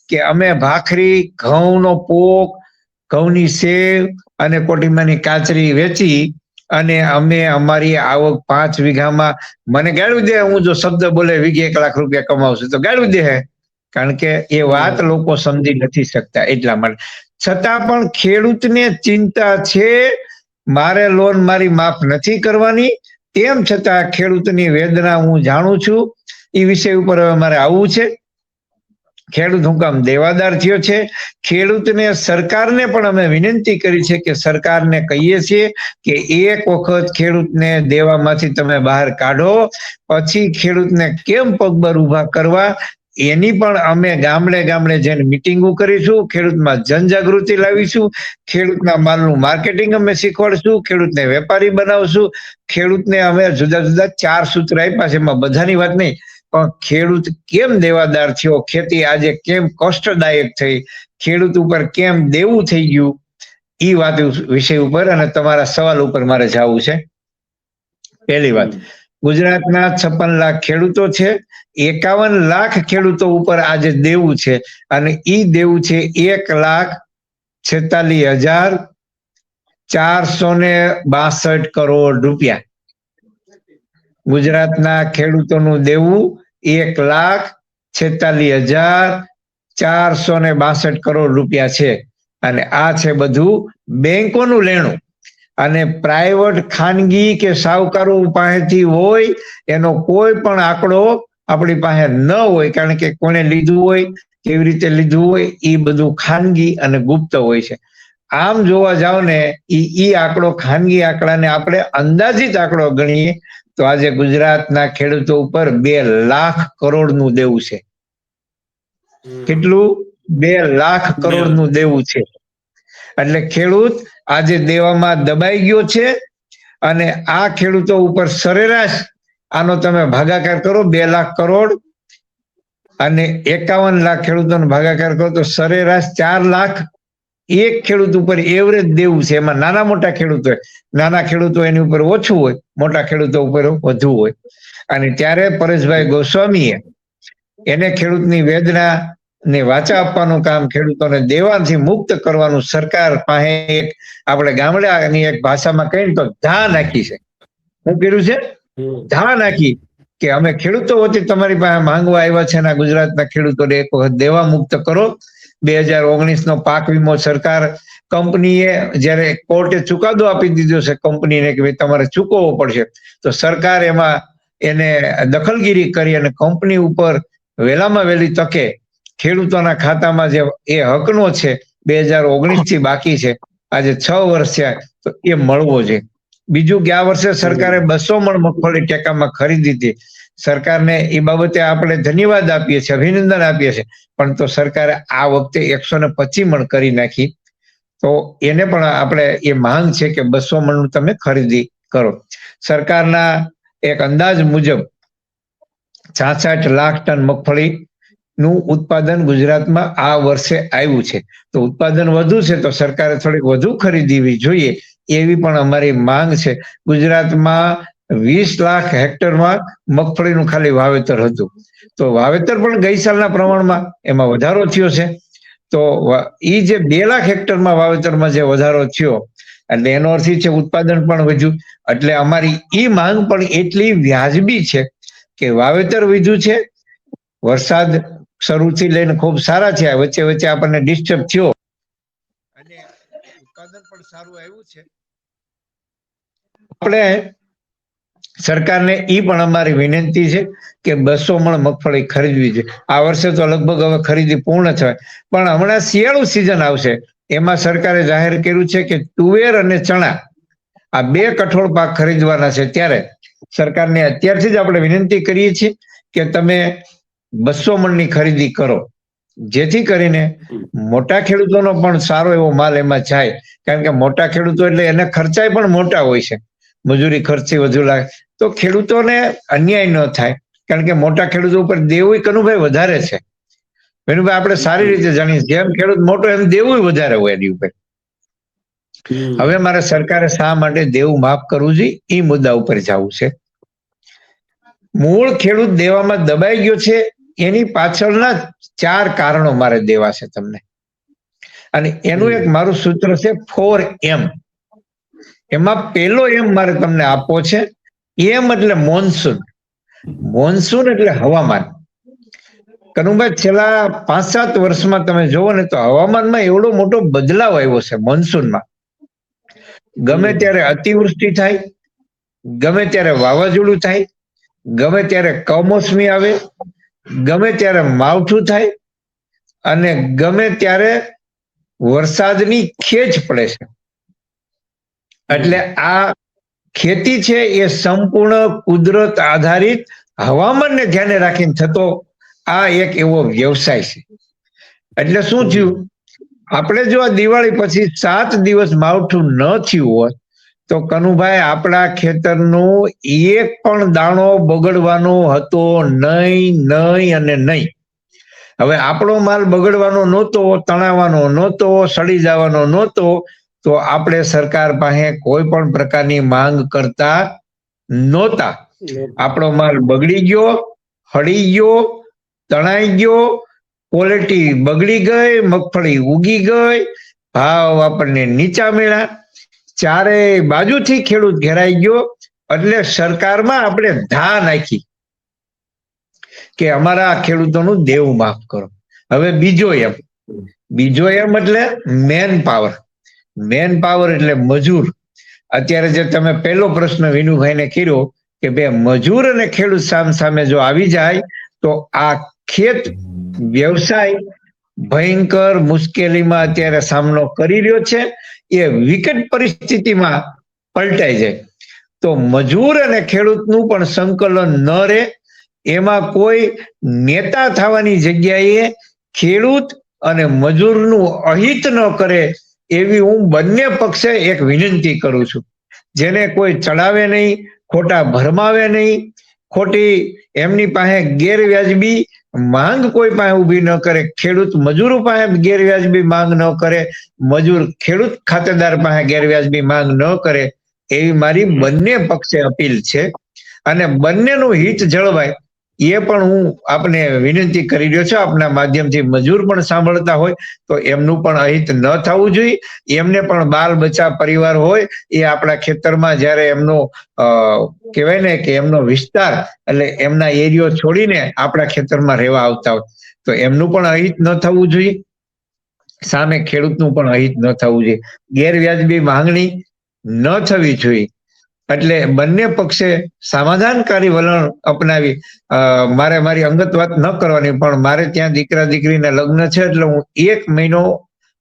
કે અમે ભાખરી, ઘઉંનો પોક, ઘઉંની સેવ અને કોઠીંબાની કાચરી વેચી અને અમે અમારી આવક 5 વીઘામાં, મને ગાળું દે હું જો શબ્દ બોલે વીઘે 1 લાખ રૂપિયા કમાવશું તો ગાળું દે, કારણ કે એ વાત લોકો સમજી નથી શકતા એટલા માટે. છતાં પણ ખેડૂતને ચિંતા છે, મારે લોન મારી માફ નથી કરવાની, તેમ છતાં ખેડૂતની વેદના હું જાણું છું. એ વિષય ઉપર હવે મારે આવવું છે. ખેડૂત હું કામ દેવાદાર થયો છે? ખેડૂતને સરકારને પણ અમે વિનંતી કરી છે કે સરકારને કહીએ છીએ કે એક વખત ખેડૂતને દેવામાંથી તમે બહાર કાઢો, પછી ખેડૂતને કેમ પગબર ઉભા કરવા એની પણ અમે ગામડે ગામડે જઈને મિટિંગો કરીશું, ખેડૂતમાં જનજાગૃતિ લાવીશું, ખેડૂતના માલનું માર્કેટિંગ અમે શીખવાડશું, ખેડૂતને વેપારી બનાવશું. ખેડૂતને અમે જુદા જુદા 4 સૂત્ર આપ્યા છે, એમાં બધાની વાત નહીં, પણ ખેડૂત કેમ દેવાદાર થયો, ખેતી આજે કેમ કષ્ટદાયક થઈ, ખેડૂત ઉપર કેમ દેવું થઈ ગયું, એ વાત વિષય ઉપર અને તમારા સવાલ ઉપર મારે જવું છે. પહેલી વાત, ગુજરાતના 56 લાખ ખેડૂતો છે, 51 લાખ ખેડૂતો ઉપર આજે દેવું છે અને ઈ દેવું છે 1,46,462 કરોડ રૂપિયા. ગુજરાતના ખેડૂતોનું દેવું 1,46,462 કરોડ રૂપિયા છે અને આ છે બધું બેંકોનું લેણું. અને પ્રાઇવેટ ખાનગી કે સાહુકારો પાસેથી હોય એનો કોઈ પણ આંકડો આપણી પાસે ન હોય, કારણ કે કોને લીધું હોય, કેવી રીતે લીધું હોય, એ બધું ખાનગી અને ગુપ્ત હોય છે. આમ જોવા જાવ ને ઈ આંકડો, ખાનગી આંકડાને આપણે અંદાજિત આંકડો ગણીએ તો આજે ગુજરાતના ખેડૂતો ઉપર 2 લાખ કરોડનું દેવું છે. કેટલું? 2 લાખ કરોડનું દેવું છે. એટલે ખેડૂત આજે દેવામાં દબાઈ ગયો છે અને આ ખેડૂતો ઉપર સરેરાશ આનો તમે ભાગાકાર કરો 2 લાખ કરોડ અને 51 લાખ ખેડૂતોનો ભાગાકાર કરો તો સરેરાશ 4 લાખ એક ખેડૂત ઉપર એવરેજ દેવું છે. એમાં નાના મોટા ખેડૂતો હોય, નાના ખેડૂતો એની ઉપર ઓછું હોય, મોટા ખેડૂતો ઉપર વધુ હોય. અને ત્યારે પરેશભાઈ ગોસ્વામીએ એને ખેડૂતની વેદના ને વાચા આપવાનું કામ, ખેડૂતોને દેવાથી મુક્ત કરવાનું સરકાર પાસે એક આપણે ગામડાની એક ભાષામાં કહીએ તો ધા નાખી છે. શું કર્યું છે? ધા નાખી કે અમે ખેડૂતો વતી તમારી પાસે માંગવા આવ્યા છે અને ગુજરાતના ખેડૂતોને એક વખત દેવા મુક્ત કરો. 2019 પાક વીમો સરકાર કંપનીએ જ્યારે કોર્ટે ચુકાદો આપી દીધો છે કંપનીને કે ભાઈ તમારે ચૂકવવો પડશે, તો સરકાર એમાં એને દખલગીરી કરી અને કંપની ઉપર વહેલામાં વહેલી તકે ખેડૂતોના ખાતામાં જે એ હકનો છે 2019 થી બાકી છે, આજે 6 વર્ષ થયા, તો એ મળવો છે. બીજું, ગયા વર્ષે સરકારે 200 મણ મગફળી ટેકામાં ખરીદી હતી. સરકારને એ બાબતે આપણે ધન્યવાદ આપીએ છીએ, અભિનંદન આપીએ છીએ, પણ તો સરકારે આ વખતે 125 મણ કરી નાખી. તો એને પણ આપણે એ માંગ છે કે 200 મણનું તમે ખરીદી કરો. સરકારના એક અંદાજ મુજબ 66 લાખ ટન મગફળી નું ઉત્પાદન ગુજરાતમાં આ વર્ષે આવ્યું છે. તો ઉત્પાદન વધુ છે તો સરકારે થોડીક વધુ ખરીદવી જોઈએ એવી પણ અમારી માંગ છે. ગુજરાતમાં 20 લાખ હેક્ટરમાં મગફળીનું ખાલી વાવેતર હતું, તો વાવેતર પણ ગઈ સાલના પ્રમાણમાં એમાં વધારો થયો છે. તો એ જે 2 લાખ હેક્ટરમાં વાવેતરમાં જે વધારો થયો એટલે એનો અર્થ એ છે ઉત્પાદન પણ વધ્યું. એટલે અમારી એ માંગ પણ એટલી વ્યાજબી છે કે વાવેતર વધ્યું છે, વરસાદ શરૂથી લઈને ખૂબ સારા થયા, વચ્ચે વચ્ચે આપણને ડિસ્ટર્બ થયો અને ઉત્પાદન પણ સારું આવ્યું છે. આપણે સરકારને એ પણ અમારી વિનંતી છે કે 200 મણ મગફળી ખરીદવી જોઈએ. આ વર્ષે તો લગભગ હવે ખરીદી પૂર્ણ થાય, પણ હમણાં શિયાળુ સિઝન આવશે એમાં સરકારે જાહેર કર્યું છે કે તુવેર અને ચણા આ 2 કઠોળ પાક ખરીદવાના છે. ત્યારે સરકારને અત્યારથી જ આપણે વિનંતી કરીએ છીએ કે તમે 200 મણની ખરીદી કરો, જેથી કરીને મોટા ખેડૂતોનો પણ સારો એવો માલ એમાં જાય. કારણ કે મોટા ખેડૂતો એટલે એને ખર્ચાય પણ મોટા હોય છે, મજૂરી ખર્ચી વધુ લાગે, તો ખેડૂતોને અન્યાય ન થાય. કારણ કે મોટા ખેડૂતો ઉપર દેવું કનુભાઈ વધારે છે. વેનુભાઈ આપણે સારી રીતે જાણીએ, જેમ ખેડૂત મોટો એમ દેવું વધારે હોય એની ઉપર. હવે મારે સરકારે શા માટે દેવું માફ કરવું જોઈએ એ મુદ્દા ઉપર જવું છે. મૂળ ખેડૂત દેવામાં દબાઈ ગયો છે એની પાછળના 4 કારણો મારે દેવા છે તમને, અને એનું એક મારું સૂત્ર છે 4M. એમાં પહેલો એમ મારે તમને આપવો છે. એમ એટલે મોન્સૂન. મોન્સૂન એટલે હવામાન. કનુભાઈ છેલ્લા 5-7 વર્ષમાં તમે જોવો ને તો હવામાનમાં એવડો મોટો બદલાવ આવ્યો છે મોન્સૂનમાં. ગમે ત્યારે અતિવૃષ્ટિ થાય, ગમે ત્યારે વાવાઝોડું થાય, ગમે ત્યારે કમોસમી આવે, ગમે ત્યારે માવઠું થાય અને ગમે ત્યારે વરસાદની ખેંચ પડે છે. એટલે આ ખેતી છે એ સંપૂર્ણ કુદરત આધારિત હવામાનને ધ્યાને રાખીને થતો આ એક એવો વ્યવસાય છે. એટલે શું થયું, આપણે જો આ દિવાળી પછી 7 દિવસ માવઠું ન થયું હોત તો કનુભાઈ આપણા ખેતરનું એક પણ દાણો બગડવાનો હતો નહીં અને નહીં. હવે આપણો માલ બગડવાનો નહોતો, તણાવવાનો નહોતો, સડી જવાનો નહોતો, તો આપણે સરકાર પાસે કોઈ પણ પ્રકારની માંગ કરતા નહોતા. આપણો માલ બગડી ગયો, હળી ગયો, તણાઈ ગયો, ક્વોલિટી બગડી ગઈ, મગફળી ઉગી ગઈ, ભાવ આપણને નીચા મળ્યા, ચારે બાજુથી ખેડૂત ઘેરાઈ ગયો. એટલે સરકારમાં આપણે ધા નાખી કે અમારા ખેડૂતોનું દેવું માફ કરો. હવે બીજો એમ એટલે મેન પાવર એટલે મજૂર. અત્યારે જે તમે પહેલો પ્રશ્ન વિનુભાઈને કર્યો કે બે મજૂર અને ખેડૂત સામે જો આવી જાય તો આ ખેત વ્યવસાય ભયંકર મુશ્કેલીમાં અત્યારે સામનો કરી રહ્યો છે. એ વિકટ પરિસ્થિતિમાં પલટાઈ જાય તો મજૂર અને ખેડૂતનું પણ સંકલન ન રહે. એમાં કોઈ નેતા થવાની જગ્યાએ ખેડૂત અને મજૂરનું અહિત ન કરે એવી હું બંને પક્ષે એક વિનંતી કરું છું. જેને કોઈ ચડાવે નહીં, ખોટા ભરમાવે નહીં, ખોટી એમની પાસે ગેરવ્યાજબી માંગ કોઈ પાસે ઊભી ન કરે, ખેડૂત મજૂરો પાસે ગેરવ્યાજબી માંગ ન કરે, મજૂર ખેડૂત ખાતેદાર પાસે ગેરવ્યાજબી માંગ ન કરે, એવી મારી બંને પક્ષે અપીલ છે. અને બંનેનું હિત જળવાય એ પણ હું આપને વિનંતી કરી રહ્યો છું. આપના માધ્યમથી મજૂર પણ સાંભળતા હોય તો એમનું પણ અહિત ન થવું જોઈએ. એમને પણ બાલ બચ્ચા પરિવાર હોય, એ આપણા ખેતરમાં જ્યારે એમનો કહેવાય ને કે એમનો વિસ્તાર એટલે એમના એરિયો છોડીને આપણા ખેતરમાં રહેવા આવતા હોય તો એમનું પણ અહિત ન થવું જોઈએ, સામે ખેડૂતનું પણ અહિત ન થવું જોઈએ. ગેરવ્યાજબી માંગણી ન થવી જોઈએ. એટલે બંને પક્ષે સમાધાનકારી વલણ અપનાવી, મારે મારી અંગત વાત ન કરવાની, પણ મારે ત્યાં દીકરા દીકરીના લગ્ન છે એટલે હું 1 મહિનો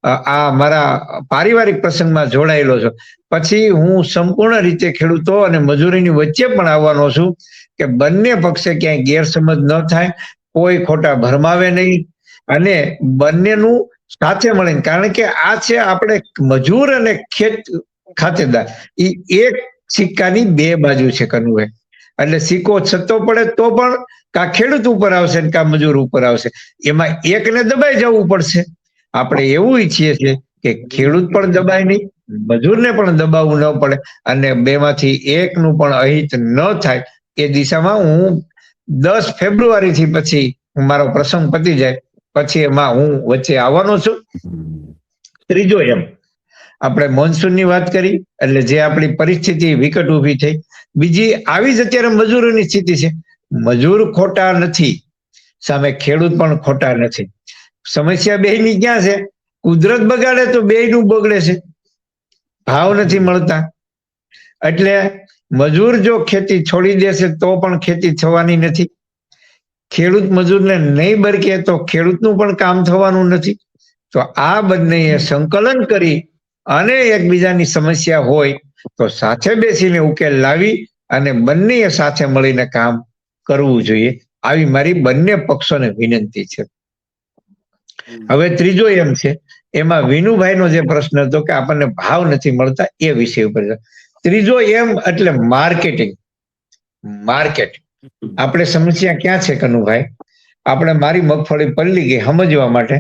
આ મારા પારિવારિક પ્રસંગમાં જોડાયેલો છું. પછી હું સંપૂર્ણ રીતે ખેડૂતો અને મજૂરીની વચ્ચે પણ આવવાનો છું કે બંને પક્ષે ક્યાંય ગેરસમજ ન થાય, કોઈ ખોટા ભરમાવે નહીં અને બંનેનું સાથે મળીને, કારણ કે આ છે આપણે મજૂર અને ખાતેદાર એ એક સિક્કાની 2 બાજુ છે કનુભાઈ. એટલે સિક્કો છતો પડે તો પણ કા ખેડૂત ઉપર આવશે ને કા મજૂર ઉપર આવશે, એમાં એકને દબાઈ જવું પડશે. આપણે એવું ઈચ્છીએ છીએ કે ખેડૂત પણ દબાય નહીં, મજૂરને પણ દબાવવું ન પડે અને બેમાંથી એકનું પણ અહિત ન થાય એ દિશામાં હું 10 ફેબ્રુઆરીથી પછી મારો પ્રસંગ પતી જાય પછી એમાં હું વચ્ચે આવવાનો છું. ત્રીજો આપણે મોન્સૂનની વાત કરી એટલે જે આપણી પરિસ્થિતિ વિકટ ઊભી થઈ. બીજી આવી જ અત્યારે મજૂરોની સ્થિતિ છે. મજૂર ખોટા નથી, સામે ખેડૂત પણ ખોટા નથી. સમસ્યા બેયની ક્યાં છે? કુદરત બગાડે તો બેયનું બગડે છે, ભાવ નથી મળતા. એટલે મજૂર જો ખેતી છોડી દેશે તો પણ ખેતી થવાની નથી. ખેડૂત મજૂરને નહીં બરકે તો ખેડૂતનું પણ કામ થવાનું નથી. તો આ બંને સંકલન કરી અને એકબીજાની સમસ્યા હોય તો સાથે બેસીને ઉકેલ લાવી અને બંને સાથે મળીને કામ કરવું જોઈએ, આવી મારી બંને પક્ષોને વિનંતી છે. હવે ત્રીજો છે, એમાં વિનુભાઈનો જે પ્રશ્ન હતો કે આપણને ભાવ નથી મળતા એ વિષય ઉપર. ત્રીજો એટલે માર્કેટ. આપણે સમસ્યા ક્યાં છે કનુભાઈ? આપણે મારી મગફળી પલ્લી ગઈ સમજવા માટે,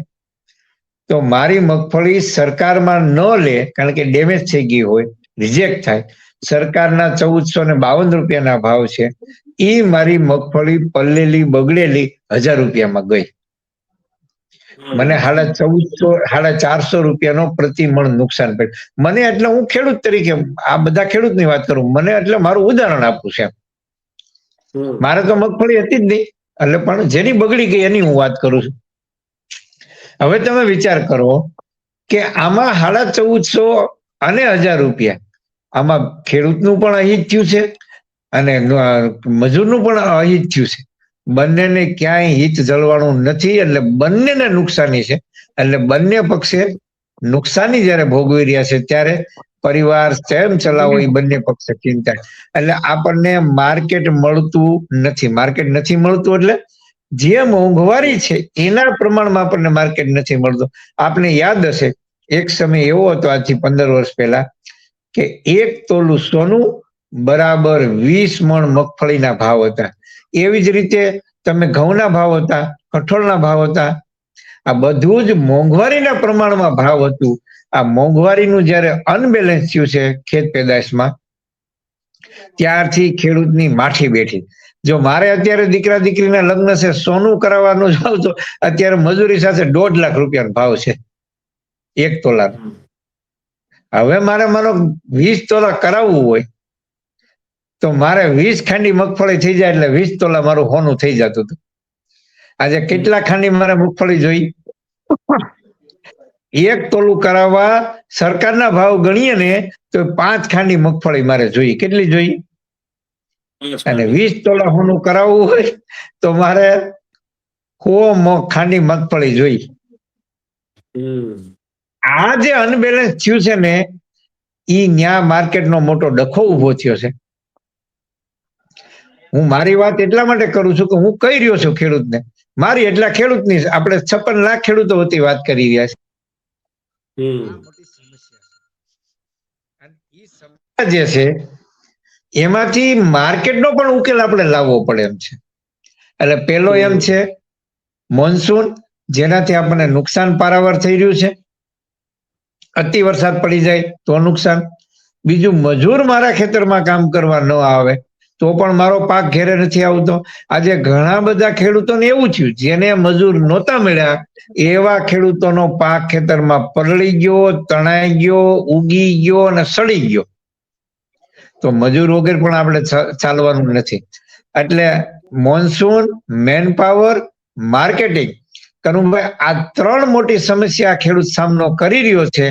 તો મારી મગફળી સરકારમાં ન લે કારણ કે ડેમેજ થઈ ગઈ હોય, રિજેક્ટ થાય, સરકારના 1452 રૂપિયાના ભાવ છે, એ મારી મગફળી પલ્લેલી બગડેલી 1000 રૂપિયામાં ગઈ. મને 1450 રૂપિયાનો પ્રતિ મણ નુકસાન પડ્યું મને. એટલે હું ખેડૂત તરીકે આ બધા ખેડૂતની વાત કરું, મને એટલે મારું ઉદાહરણ આપું છે. મારે તો મગફળી હતી જ નહીં, એટલે પણ જેની બગડી ગઈ એની હું વાત કરું છું. હવે તમે વિચાર કરો કે આમાં 1450 અને 1000 રૂપિયા, આમાં ખેડૂતનું પણ અહિત થયું છે અને મજૂરનું પણ અહિત થયું છે. બંનેને ક્યાંય હિત જળવાનું નથી, એટલે બંનેને નુકસાની છે. એટલે બંને પક્ષે નુકસાની જયારે ભોગવી રહ્યા છે ત્યારે પરિવાર કેમ ચલાવો એ બંને પક્ષે ચિંતા. એટલે આપણને માર્કેટ મળતું નથી. માર્કેટ નથી મળતું એટલે જે મોંઘવારી છે એના પ્રમાણમાં આપણને માર્કેટ નથી મળતું. આપને યાદ હશે એક સમય એવો હતો આજથી 15 વર્ષ પહેલા કે 1 તોલું સોનું બરાબર 20 મણ મગફળીના ભાવ હતા. એવી જ રીતે તમે ઘઉંના ભાવ હતા, કઠોળના ભાવ હતા. આ બધું જ મોંઘવારીના પ્રમાણમાં ભાવ હતું. આ મોંઘવારીનું જયારે અનબેલેન્સ થયું છે ખેત પેદાશમાં, ત્યારથી ખેડૂતની માઠી બેઠી. જો મારે અત્યારે દીકરા દીકરીના લગ્ન છે, સોનું કરાવવાનું જાવ તો અત્યારે મજૂરી સાથે 1.5 લાખ રૂપિયાનો ભાવ છે 1 તોલાનો. હવે મારે મારો 20 તોલા કરાવવું હોય તો મારે 20 ખાંડી મગફળી થઈ જાય એટલે 20 તોલા મારું હોનું થઈ જતું હતું. આજે કેટલા ખાંડી મારે મગફળી જોઈ? 1 તોલું કરાવવા સરકારના ભાવ ગણીએ ને તો 5 ખાંડી મગફળી મારે જોઈ. કેટલી જોઈ? અને 20 તોલા હોનું કરાવવું હોય તો મારે 100 ખાંડી મગફળી જોઈ. આ જે અનબેલેન્સ થયું છે ને એ ન્યા માર્કેટનો મોટો ડખો ઉભો થયો છે. હું મારી વાત એટલા માટે કરું છું કે હું કહી રહ્યો છું ખેડૂતને, મારી એટલા ખેડૂતની, આપણે 56 લાખ ખેડૂતો વતી વાત કરી રહ્યા છે. જે છે એમાંથી માર્કેટનો પણ ઉકેલ આપણે લાવવો પડે એમ છે. એટલે પેલો એમ છે મોન્સૂન, જેનાથી આપણને નુકસાન પારાવાર થઈ રહ્યું છે. અતિ વરસાદ પડી જાય તો નુકસાન. બીજું, મજૂર મારા ખેતરમાં કામ કરવા ન આવે તો પણ મારો પાક ઘેરે નથી આવતો. આજે ઘણા બધા ખેડૂતોને એવું થયું જેને મજૂર નહોતા મળ્યા એવા ખેડૂતોનો પાક ખેતરમાં પલળી ગયો, તણાઈ ગયો, ઉગી ગયો અને સડી ગયો. તો મજૂર વગર પણ આપણે ચાલવાનું નથી. એટલે monsoon, man power, marketing, Kanubhai, આ 3 મોટી સમસ્યા ખેડૂત સામનો કરી રહ્યો છે.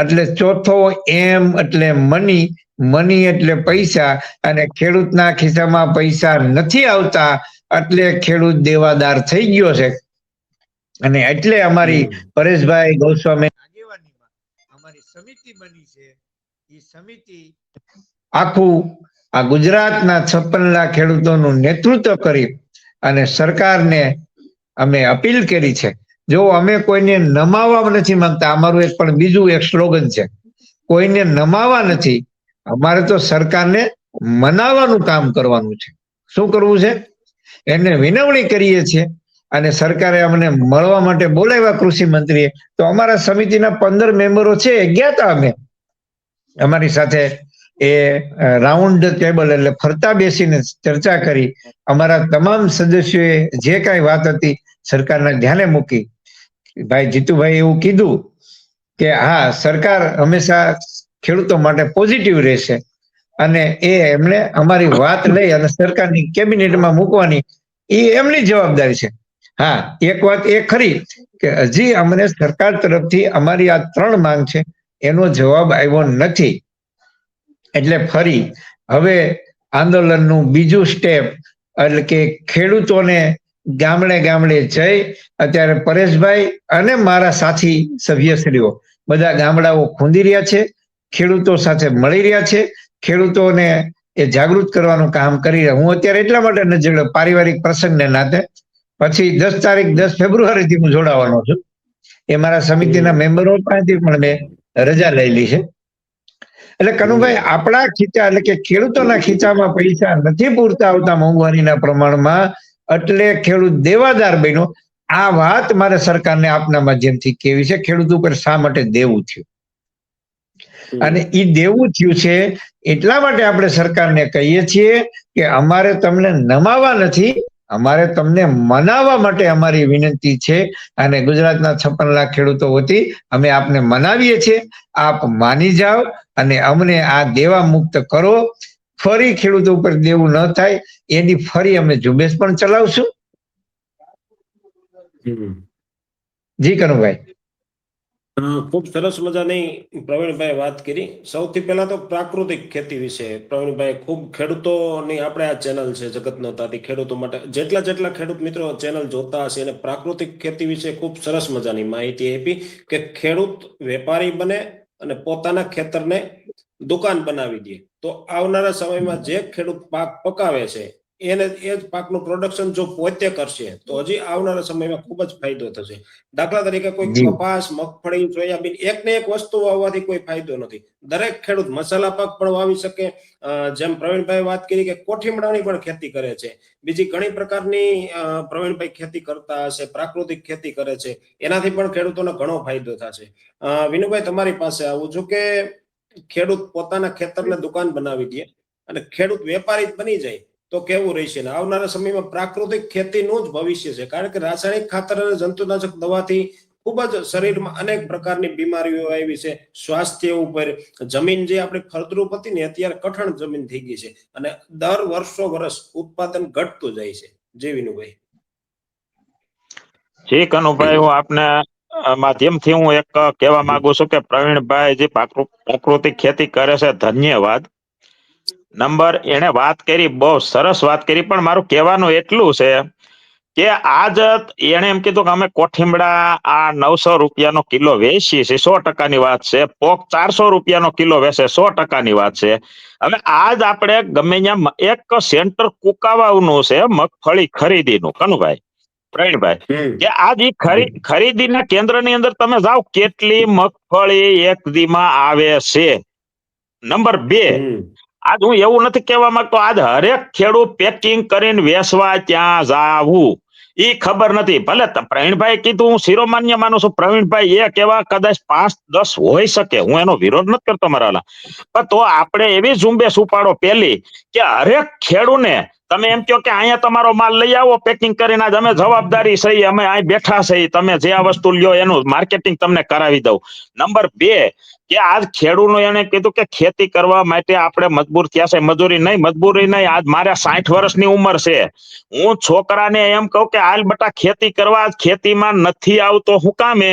એટલે ચોથો એમ એટલે મની, મની એટલે પૈસા, અને ખેડૂતના ખિસ્સામાં પૈસા નથી આવતા એટલે ખેડૂત દેવાદાર થઈ ગયો છે. અને એટલે અમારી પરેશભાઈ ગોસ્વામી આગેવાનીમાં અમારી સમિતિ બની છે. એ સમિતિ આખું આ ગુજરાતના 56 લાખ ખેડૂતોનું નેતૃત્વ કરી અને સરકારને અમે અપીલ કરી છે. જો અમે કોઈને નમાવા નથી માંગતા, અમારું એક પણ બીજું એક સ્લોગન છે, કોઈને નમાવા નથી, અમારે તો સરકારને મનાવવાનું કામ કરવાનું છે. શું કરવું છે? એને વિનવણી કરીએ છીએ. અને સરકારે અમને મળવા માટે બોલાવ્યા કૃષિ મંત્રીએ, તો અમારા સમિતિના 15 મેમ્બરો છે, ગયા હતા અમે અમારી સાથે એ રાઉન્ડ ટેબલ એટલે ફરતા બેસીને ચર્ચા કરી. અમારા તમામ સદસ્યોએ જે કાંઈ વાત હતી સરકારના ધ્યાને મૂકી. ભાઈ જીતુભાઈ એવું કીધું કે હા, સરકાર હંમેશા ખેડૂતો માટે પોઝિટિવ રહેશે અને એ એમણે અમારી વાત લઈ અને સરકારની કેબિનેટમાં મૂકવાની એ એમની જવાબદારી છે. હા, એક વાત એ ખરી કે હજી અમને સરકાર તરફથી અમારી આ 3 માંગ છે એનો જવાબ આવ્યો નથી. એટલે ફરી હવે આંદોલનનું બીજું સ્ટેપ એટલે કે ખેડૂતોને ગામડે ગામડે જઈ, અત્યારે પરેશભાઈ અને મારા સાથી સભ્યશ્રીઓ બધા ગામડાઓ ખૂંદી રહ્યા છે, ખેડૂતો સાથે મળી રહ્યા છે, ખેડૂતોને એ જાગૃત કરવાનું કામ કરી રહ્યા. હું અત્યારે એટલા માટે ન જોડ્યો પારિવારિક પ્રસંગને નાતે, પછી 10 તારીખ 10 ફેબ્રુઆરીથી હું જોડાવાનો છું. એ મારા સમિતિના મેમ્બરો પાસેથી પણ મેં રજા લઈલી છે. એટલે કનુભાઈ, આપણા ખીચા એટલે કે ખેડૂતોના ખીચામાં પૈસા નથી પૂરતા આવતા મોંઘવારીના પ્રમાણમાં, એટલે ખેડૂત દેવાદાર બન્યો. આ વાત મારે સરકારને આપના માધ્યમથી કેવી છે, ખેડૂત ઉપર શા માટે દેવું થયું. અને એ દેવું થયું છે એટલા માટે આપણે સરકારને કહીએ છીએ કે અમારે તમને નમાવા નથી, અમારે તમને મનાવવા માટે અમારી વિનંતી છે. અને ગુજરાતના 56 લાખ ખેડૂતો વતી અમે આપને મનાવીએ છીએ. આપ માની જાઓ અને અમને આ દેવા મુક્ત કરો. ફરી ખેડૂતો ઉપર દેવું ન થાય એની ફરી અમે ઝુંબેશ પણ ચલાવશું હમ. જી કનુભાઈ. ખૂબ સરસ મજાની પ્રવીણભાઈ વાત કરી. સૌથી પહેલા તો પ્રાકૃતિક ખેતી વિશે પ્રવીણભાઈ, ખૂબ ખેડૂતોની આપણે આ ચેનલ છે જગતનો તાતી, ખેડૂતો માટે જેટલા ખેડૂત મિત્રો ચેનલ જોતા હશે એને પ્રાકૃતિક ખેતી વિશે ખૂબ સરસ મજાની માહિતી આપી કે ખેડૂત વેપારી બને અને પોતાના ખેતરને દુકાન બનાવી દે તો આવનારા સમયમાં જે ખેડૂત પાક પકાવે છે એને એ જ પાકનું પ્રોડક્શન જો પોતે કરશે તો હજી આવનારા સમયમાં ખૂબ જ ફાયદો થશે. દાખલા તરીકે કોઈ કપાસ, મગફળી, સોયાબીન એક ને એક વસ્તુ વાવવાથી કોઈ ફાયદો નથી. દરેક ખેડૂત મસાલા પાક પણ વાવી શકે. જેમ પ્રવીણભાઈ વાત કરી કે કોઠીમડાની પણ ખેતી કરે છે, બીજી ઘણી પ્રકારની પ્રવીણભાઈ ખેતી કરતા હશે, પ્રાકૃતિક ખેતી કરે છે, એનાથી પણ ખેડૂતોને ઘણો ફાયદો થશે. વિનુભાઈ, તમારી પાસે આવું છું કે ખેડૂત પોતાના ખેતરને દુકાન બનાવી દે અને ખેડૂત વેપારી બની જાય તો કેવું રહેશે? ને આવનારા સમયમાં પ્રાકૃતિક ખેતીનું જ ભવિષ્ય છે, કારણ કે રાસાયણિક ખાતર અને જંતુનાશક દવાથી ખૂબ જ શરીરમાં અનેક પ્રકારની બીમારીઓ આવી છે. સ્વાસ્થ્ય ઉપર, જમીન જે આપણી ફળદ્રુપ હતી ને અત્યારે કઠણ જમીન થઈ ગઈ છે અને દર વર્ષ ઉત્પાદન ઘટતું જાય છે. જી વિનુભાઈ. જી કનુભાઈ, હું આપને માધ્યમથી હું એક કહેવા માંગુ છું કે પ્રવીણભાઈ જે પ્રાકૃતિક ખેતી કરે છે, ધન્યવાદ. નંબર એને વાત કરી, બહુ સરસ વાત કરી, પણ મારું કહેવાનું એટલું છે કે આજ એને એમ કીધું કે અમે કોઠીમડા આ 900 રૂપિયાનો કિલો વેચીએ છીએ, 100%ની વાત છે. પોક 400 રૂપિયાનો કિલો વેચે, 100%ની વાત છે. હવે આજ આપણે ગમે ત્યાં એક સેન્ટર કુકાવાનું છે મગફળી ખરીદીનું, કનુભાઈ, પ્રવીણભાઈ, કે આજ ખરીદીના કેન્દ્રની અંદર તમે જાઓ, કેટલી મગફળી એક દીમાં આવે છે. નંબર 2, આજ હું એવું નથી કહેવા માંગતો આજ હરેક ખેડૂત પેકિંગ કરીને વેચવા ત્યાં જાવું ઈ ખબર નથી. ભલે પ્રવીણભાઈ કીધું, હું શિરોમાન્ય માનું છું. પ્રવીણભાઈ એક એવા કદાચ 5-10 હોઈ શકે, હું એનો વિરોધ નથી કરતો મારા, પણ તો આપણે એવી ઝુંબેશ ઉપાડો પેલી કે હરેક ખેડૂને તમે એમ કહો કે અહીંયા તમારો માલ લઈ આવો પેકિંગ કરીને, આજ અમે જવાબદારી સહી, અમે અહીં બેઠા છે, તમે જે આ વસ્તુ લ્યો એનું માર્કેટિંગ તમને કરાવી દઉં. નંબર 2, કે આજ ખેડૂતો એને કીધું કે ખેતી કરવા માટે આપણે મજબૂર થયા છે. મજૂરી નહીં, આજ મારે 60 વર્ષની ઉંમર છે. હું છોકરાને એમ કહું કે હાલ બટા ખેતી કરવા, ખેતીમાં નથી આવતો હું કામે?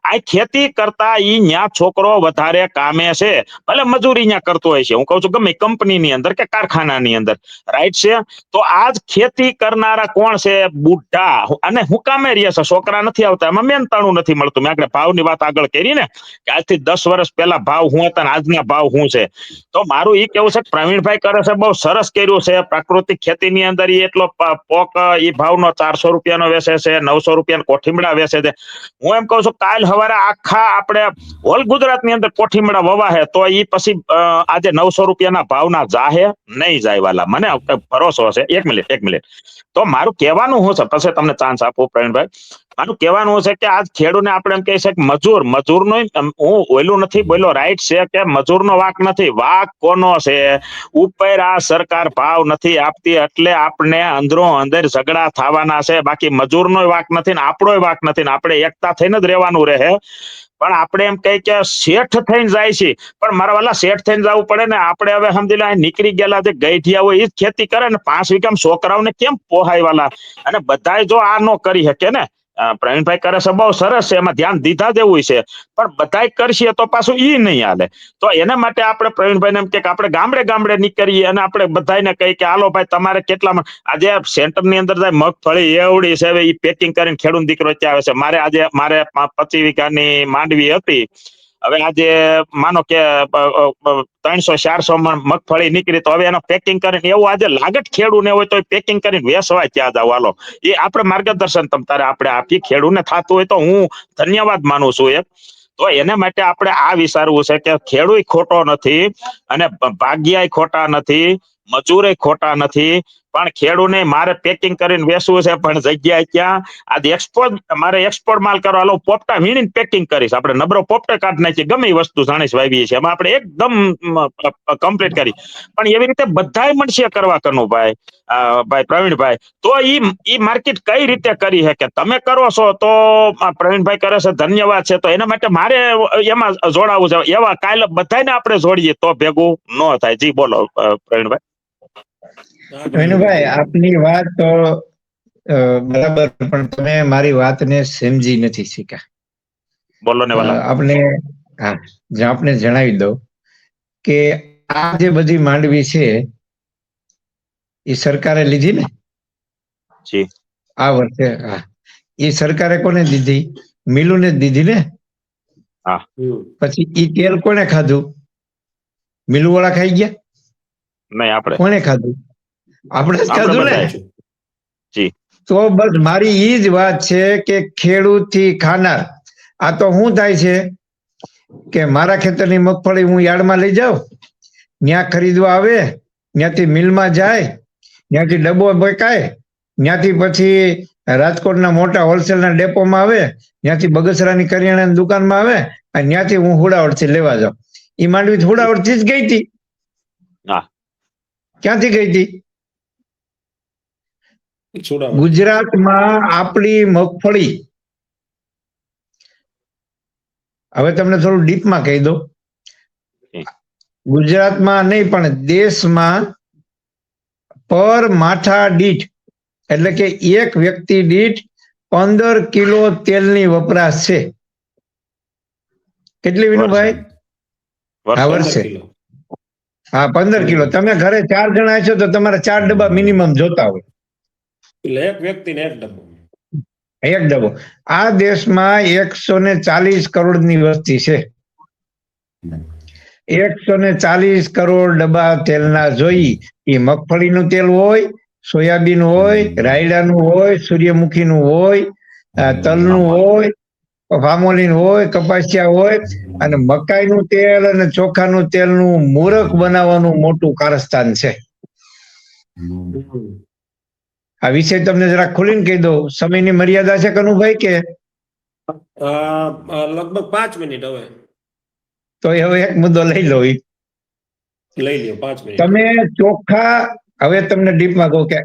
આ ખેતી કરતા ઈ ન્યા છોકરો વધારે કામે છે, ભલે મજૂરી ન્યા કરતો હોય છે, હું કહું છું ગમે કંપનીની અંદર કે કારખાનાની અંદર, રાઈટ છે. તો આજ ખેતી કરનારા કોણ છે? બુઢા. અને હું કામે રહે છે, છોકરા નથી આવતા, એમાં મહેનતાણું નથી મળતું. મેં આપણે ભાવની વાત આગળ કરી ને કે આજથી 10 વર્ષ પહેલા ભાવ શું હતા અને આજના ભાવ શું છે. તો મારું એ કેવું છે કે પ્રવીણભાઈ કરે છે, બહુ સરસ કર્યું છે. પ્રાકૃતિક ખેતીની અંદર એટલો પોક એ ભાવનો 400 રૂપિયાનો વેચે છે, 900 રૂપિયાનો કોઠીમડા વેચે છે. હું એમ કહું છું કાલ સવારે આખા આપણે હોલ ગુજરાતની અંદર કોઠીમડા વવાહે તો એ પછી આજે 900 રૂપિયાના ભાવના જાહે નહીં જાય વાલા, મને ભરોસો છે. એક મિનિટ. તો મારું કહેવાનું શું છે, પછી તમને ચાન્સ આપું પ્રવીણભાઈ. મારું કહેવાનું છે કે આજ ખેડૂતને આપણે એમ કહે છે કે મજૂરનો, હું ઓયલું નથી બોલ્યો, રાઈટ છે કે મજૂરનો વાક નથી, વાક કોનો છે? ઉપર આ સરકાર ભાવ નથી આપતી એટલે આપણે અંદરો અંદર ઝઘડા થવાના છે. બાકી મજૂરનો વાક નથી ને આપણો વાક નથી, ને આપણે એકતા થઈને જ રહેવાનું રહે. પણ આપણે એમ કહી કે શેઠ થઈને જાય છે, પણ મારા વાલા શેઠ થઈને જવું પડે ને. આપણે હવે સમજી લે નીકળી ગયેલા જે ગઈઠિયા હોય એ જ ખેતી કરે ને, 5 વીઘામાં છોકરાઓને કેમ પોહાય વાલા? અને બધાય જો આ ન કરી શકે ને, પ્રવીણભાઈ કરે છે બહુ સરસ છે, એમાં ધ્યાન દીધા જેવું છે, પણ બધાય કરશે તો પાછું ઈ નહીં હાલે. તો એના માટે આપણે પ્રવીણભાઈને એમ કે આપણે ગામડે નીકળીએ અને આપણે બધાને કહી કે હાલો ભાઈ, તમારે કેટલામાં આજે સેન્ટરની અંદર જાય મગફળી એવડી છે, એ પેકિંગ કરીને ખેડૂત દીકરો ત્યાં આવે છે. મારે 25 વીઘાની માંડવી હતી, હવે આજે માનો કે 300-400 મગફળી નીકળી, તો હવે એનો પેકિંગ કરીને એવું આજે લાગત ખેડૂને હોય તો પેકિંગ કરીને વેચવા ક્યાં જાવ? હાલો, એ આપણે માર્ગદર્શન તમારે આપણે આપીએ. ખેડૂને થતું હોય તો હું ધન્યવાદ માનું છું એક. તો એના માટે આપણે આ વિચારવું છે કે ખેડૂત ખોટો નથી અને ભાગ્યાય ખોટા નથી, મજૂરે ખોટા નથી, પણ ખેડૂને મારે પેકિંગ કરીને વેચવું છે, પણ જગ્યાએ ક્યાં? આજે મારે એક્સપોર્ટ માલ કરવા, હાલો પોપટા વીણીને પેકિંગ કરીશ. આપણે નબળો પોપટે કાઢી નાખીએ, ગમે એ વસ્તુ જાણીશ વાવીએ છીએ, એમાં આપણે એકદમ કમ્પ્લીટ કરી. પણ એવી રીતે બધાય મળશે કરવા, કનુભાઈ, ભાઈ પ્રવીણભાઈ. તો ઈ માર્કેટ કઈ રીતે કરી શકે? તમે કરો છો તો પ્રવીણભાઈ કરે છે, ધન્યવાદ છે. તો એના માટે મારે એમાં જોડાવું છે. એવા કાલે બધાને આપણે જોડીએ તો ભેગું ન થાય. જી બોલો પ્રવીણભાઈ. વિનુભાઈ, આપની વાત બરાબર, પણ તમે મારી વાતને સમજી નથી શીખ્યા. બોલો ને વાલા. આપણે હા, આપને જણાવી દઉં કે આ જે બધી માંડવી છે એ સરકારે લીધી ને જી. આ વર્ષે. હા, એ સરકારે કોને દીધી? મિલુને જ દીધી ને. પછી ઈ તેલ કોને ખાધું? મિલુ વાળા ખાઈ ગયા? નહીં, આપણે કોને ખાધું? આપણે જ ખાધું ને. બધાએ. જી. તો બસ મારી ઈ જ વાત છે કે ખેડૂત થી ખાનાર આ તો શું થાય છે કે મારા ખેતરની મગફળી હું યાર્ડમાં લઈ જાઉં, ત્યાં ખરીદવા આવે, ત્યાંથી મિલમાં જાય, ત્યાંથી ડબ્બો બકાય, ત્યાંથી પછી રાજકોટના મોટા હોલસેલના ડેપોમાં આવે, ત્યાંથી બગસરાની કરિયાણાની દુકાનમાં આવે, અને ત્યાંથી હું હુડાવડથી લેવા જાઉં. એ માંડવી હુડાવડથી જ ગઈ હતી. હા. ક્યાંથી ગઈ હતી? છોડાવડ. ગુજરાતમાં આપણી મગફળી, હવે તમને થોડું ડીપમાં કહી દઉં, ગુજરાતમાં નહીં પણ દેશમાં પર માથા દીઠ એટલે કે એક વ્યક્તિ દીઠ 15 કિલો તેલની વપરાશ છે. કેટલી વિનુભાઈ? આ વર્ષે. હા, 15 કિલો. તમે ઘરે 4 જણા છો તો તમારે 4 ડબ્બા મિનિમમ જોતા હોય. એટલે એક વ્યક્તિને એક ડબ્બો. એક ડબ્બો. આ દેશમાં 140 કરોડની વસ્તી છે. 140 કરોડ ડબ્બા તેલના જોઈ. એ મગફળીનું તેલ હોય, સોયાબીન હોય, રાયડાનું હોય, સૂર્યમુખીનું હોય, તલનું હોય, પામોલીન હોય, કપાસિયા હોય, અને મકાઈનું તેલ અને ચોખાનું તેલનું મૂરખ બનાવવાનું મોટું કારસ્તાન છે. આ વિષય તમને જરા ખોલીને કહી દઉં. સમયની મર્યાદા છે કનુભાઈ કે? લગભગ 5 મિનિટ. હવે તો હવે એક મુદ્દો લઈ લો. લઈ લ્યો 5 મિનિટ. તમે ચોખા, હવે તમને ડીપમાં કહું કે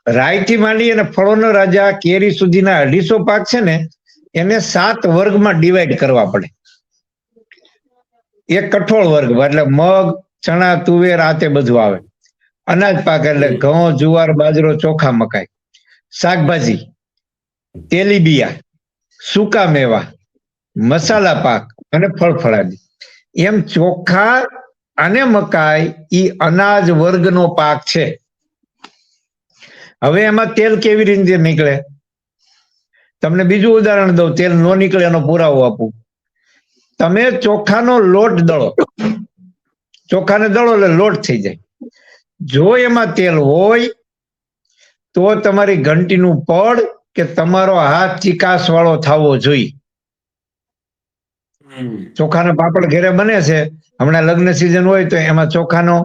રાયથી માંડી અને ફળોનો રાજા કેરી સુધીના 250 પાક છે ને, એને 7 વર્ગમાં ડિવાઈડ કરવા પડે. એક કઠોળ વર્ગ એટલે મગ, ચણા, તુવેર, આ તે બધું આવે. અનાજ પાક એટલે ઘઉં, જુવાર, બાજરો, ચોખા, મકાઈ. શાકભાજી, તેલીબિયા, સૂકા મેવા, મસાલા પાક અને ફળફળાદી. એમ ચોખા અને મકાઈ ઈ અનાજ વર્ગનો પાક છે. હવે એમાં તેલ કેવી રીતે નીકળે? તમને બીજું ઉદાહરણ દઉં, તેલ ન નીકળે એનો પુરાવો આપું. તમે ચોખાનો લોટ દળો, ચોખાને દળો એટલે લોટ થઈ જાય. જો એમાં તેલ હોય તો તમારી ઘંટીનું પડ કે તમારો હાથ ચીકાસ વાળો થવો જોઈએ. ચોખાના પાપડ ઘરે બને છે, હમણાં લગ્ન સિઝન હોય તો એમાં ચોખાનો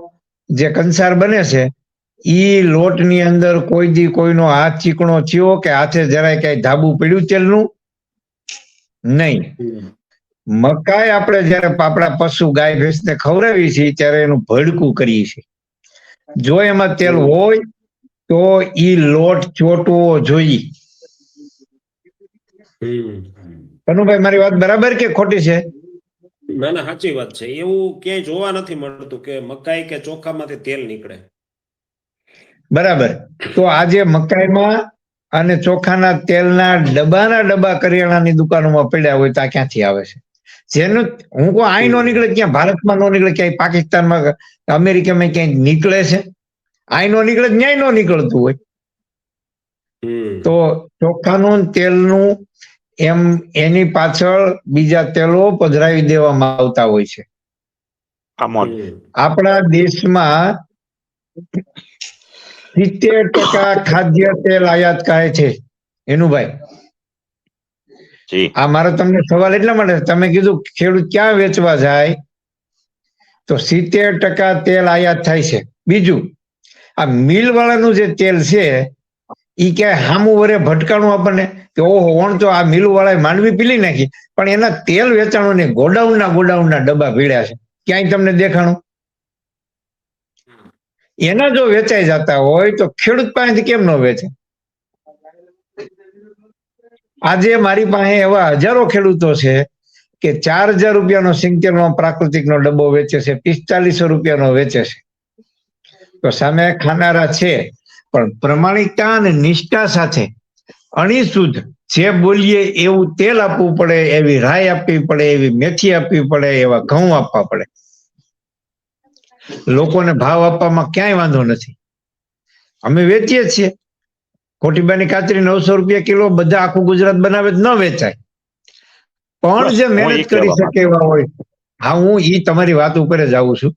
જે કંસાર બને છે, ઈ લોટની અંદર કોઈ દી કોઈનો હાથ ચીકણો થયો કે હાથે જરાય કઈ ધાબુ પડ્યું તેલનું? નહીં. મકાઈ આપણે જયારે આપણા પશુ ગાય ભેંસને ખવડાવીએ છીએ ત્યારે એનું ભડકું કરીએ છીએ. જો એમાં તેલ હોય તો ઈ લોટ ચોટવો જોઈએ. કનુભાઈ, મારી વાત બરાબર કે ખોટી છે? ના ના, સાચી વાત છે. એવું ક્યાંય જોવા નથી મળતું કે મકાઈ કે ચોખામાંથી તેલ નીકળે. બરાબર. તો આજે મકાઈમાં અને ચોખાના તેલના ડબ્બા કરિયાણાની દુકાનોમાં પડ્યા હોય તો આ ક્યાંથી આવે છે? જેનું હું કહું આઈ નો નીકળે, ક્યાં ભારતમાં નો નીકળે, ક્યાંય પાકિસ્તાનમાં, અમેરિકામાં ક્યાંય નીકળે છે? આઈ નો નીકળે, ન્યાય નો નીકળતું હોય. તો ચોખાનું તેલનું એમ એની પાછળ બીજા તેલો પધરાવી દેવામાં આવતા હોય છે. આપણા દેશમાં 70% ખાદ્ય તેલ આયાત કરે છે. એનું ભાઈ, આ મારો તમને સવાલ એટલા માટે, તમે કીધું ખેડૂત ક્યાં વેચવા જાય, તો 70% તેલ આયાત થાય છે. બીજું, આ મિલ વાળાનું જે તેલ છે ઈ ક્યાંય હામું વરે ભટકાણું આપણને કે ઓહો ઓણ તો આ મિલ વાળાએ માંડવી પીલી નાખી, પણ એના તેલ વેચાણું ને ગોડાઉનના ડબ્બા ભીડ્યા છે. ક્યાંય તમને દેખાણું? એના જો વેચાઈ જતા હોય તો ખેડૂત પાસેથી કેમ ન વેચે? આજે મારી પાસે એવા હજારો ખેડૂતો છે કે 4000 રૂપિયાનો 70 પ્રાકૃતિકનો ડબ્બો વેચે છે, 4500 રૂપિયાનો વેચે છે. તો સામે ખાનારા છે, પણ પ્રમાણિકતા અને નિષ્ઠા સાથે અણીશુદ્ધ જે બોલીએ એવું તેલ આપવું પડે, એવી રાઈ આપવી પડે, એવી મેથી આપવી પડે, એવા ઘઉં આપવા પડે. લોકોને ભાવ આપવામાં ક્યાંય વાંધો નથી. અમે વેચીએ છીએ. કોટીબાની કાચરી 900 રૂપિયા કિલો, બધા આખું ગુજરાત બનાવે ન વેચાય. પણ જે મહેનત કરી શકે એવા હોય. હા, હું ઈ તમારી વાત ઉપર જ આવું છું.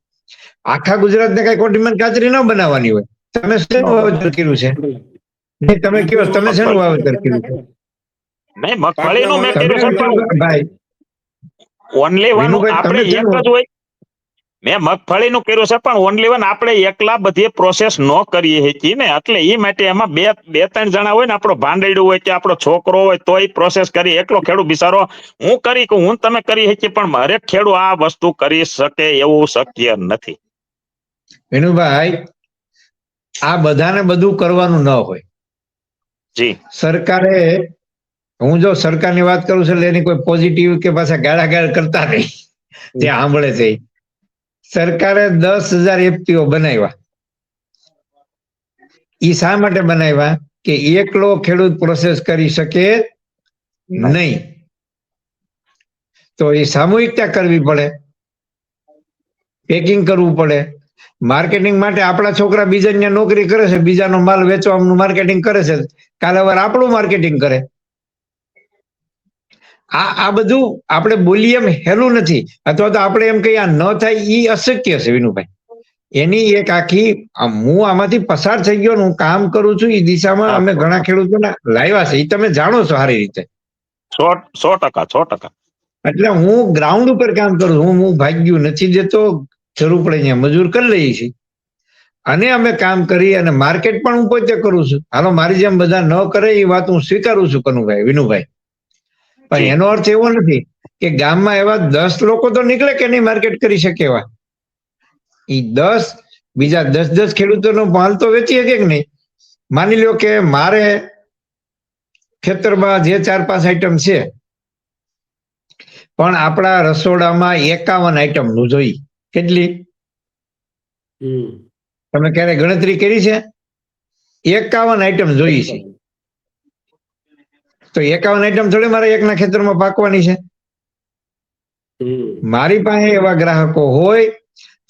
આખા ગુજરાતને કઈ કોટીબાની કાચરી ન બનાવવાની હોય. તમે શેનું વાવેતર કર્યું છે? નહીં, તમે કયો તમે શેનું વાવેતર કર્યું છે? નહીં, મગફળીનું મેં કર્યું છે, પણ ભાઈ ઓનલી વન વિનુભાઈ, આપણે તમે એક જ હોય. મેં મગફળીનું કર્યું છે, પણ ઓનલી વન આપણે એકલા બધી પ્રોસેસ ન કરી શકીએ ને, એટલે એ માટે એમાં બે ત્રણ જણા હોય ને, આપણો ભાંડેડું હોય કે આપણો છોકરો હોય તો એ પ્રોસેસ કરી. એકલો ખેડૂત બિચારો હું કરી કે હું તમે કરી શકીએ, પણ હરેક ખેડૂત આ વસ્તુ કરી શકે એવું શક્ય નથી. વિનુભાઈ, આ બધાને બધું કરવાનું ન હોય. જી સરકારે, હું જો સરકારની વાત કરું છું એટલે એની કોઈ પોઝિટિવ કે પાછા ગાળાગાળ કરતા નહીં, જે સાંભળે છે. સરકારે 10,000 FPO બનાવ્યા. એ શા માટે બનાવ્યા? કે એકલો ખેડૂત પ્રોસેસ કરી શકે નહીં, તો એ સામૂહિકતા કરવી પડે, પેકિંગ કરવું પડે. માર્કેટિંગ માટે આપણા છોકરા બીજાની નોકરી કરે છે, બીજાનો માલ વેચવાનું માર્કેટિંગ કરે છે, કાલે વાર આપણું માર્કેટિંગ કરે. આ બધું આપણે બોલીએ એમ હેલું નથી, અથવા તો આપણે એમ કહીએ ન થાય એ અશક્ય છે. વિનુભાઈ, એની એક આખી, હું આમાંથી પસાર થઈ ગયો, હું કામ કરું છું એ દિશામાં. અમે ઘણા ખેડૂતોને લાવ્યા છે, એ તમે જાણો છો સારી રીતે. 100%. એટલે હું ગ્રાઉન્ડ ઉપર કામ કરું છું. હું ભાગ્યું નથી દેતો, જરૂર પડે અહીંયા મજૂર કરી લઈએ છીએ, અને અમે કામ કરી અને માર્કેટ પણ હું પોતે કરું છું. હાલો, મારી જેમ બધા ન કરે એ વાત હું સ્વીકારું છું કનુભાઈ, વિનુભાઈ. પણ એનો અર્થ એવો નથી કે ગામમાં એવા 10 લોકો તો નીકળે કે નહીં માર્કેટ કરી શકે એવા. એ 10 બીજા 10 ખેડૂતોનો માલ તો વેચી શકે કે નહીં. માની લો કે મારે ખેતરમાં જે 4-5 આઈટમ છે, પણ આપણા રસોડામાં 51 આઈટમ નું જોઈ. કેટલી? તમે ક્યારે ગણતરી કરી છે? 51 આઈટમ જોઈ છે. તો 51 આઈટમ થોડી મારા એકના ખેતરમાં પાકવાની છે. મારી પાસે એવા ગ્રાહકો હોય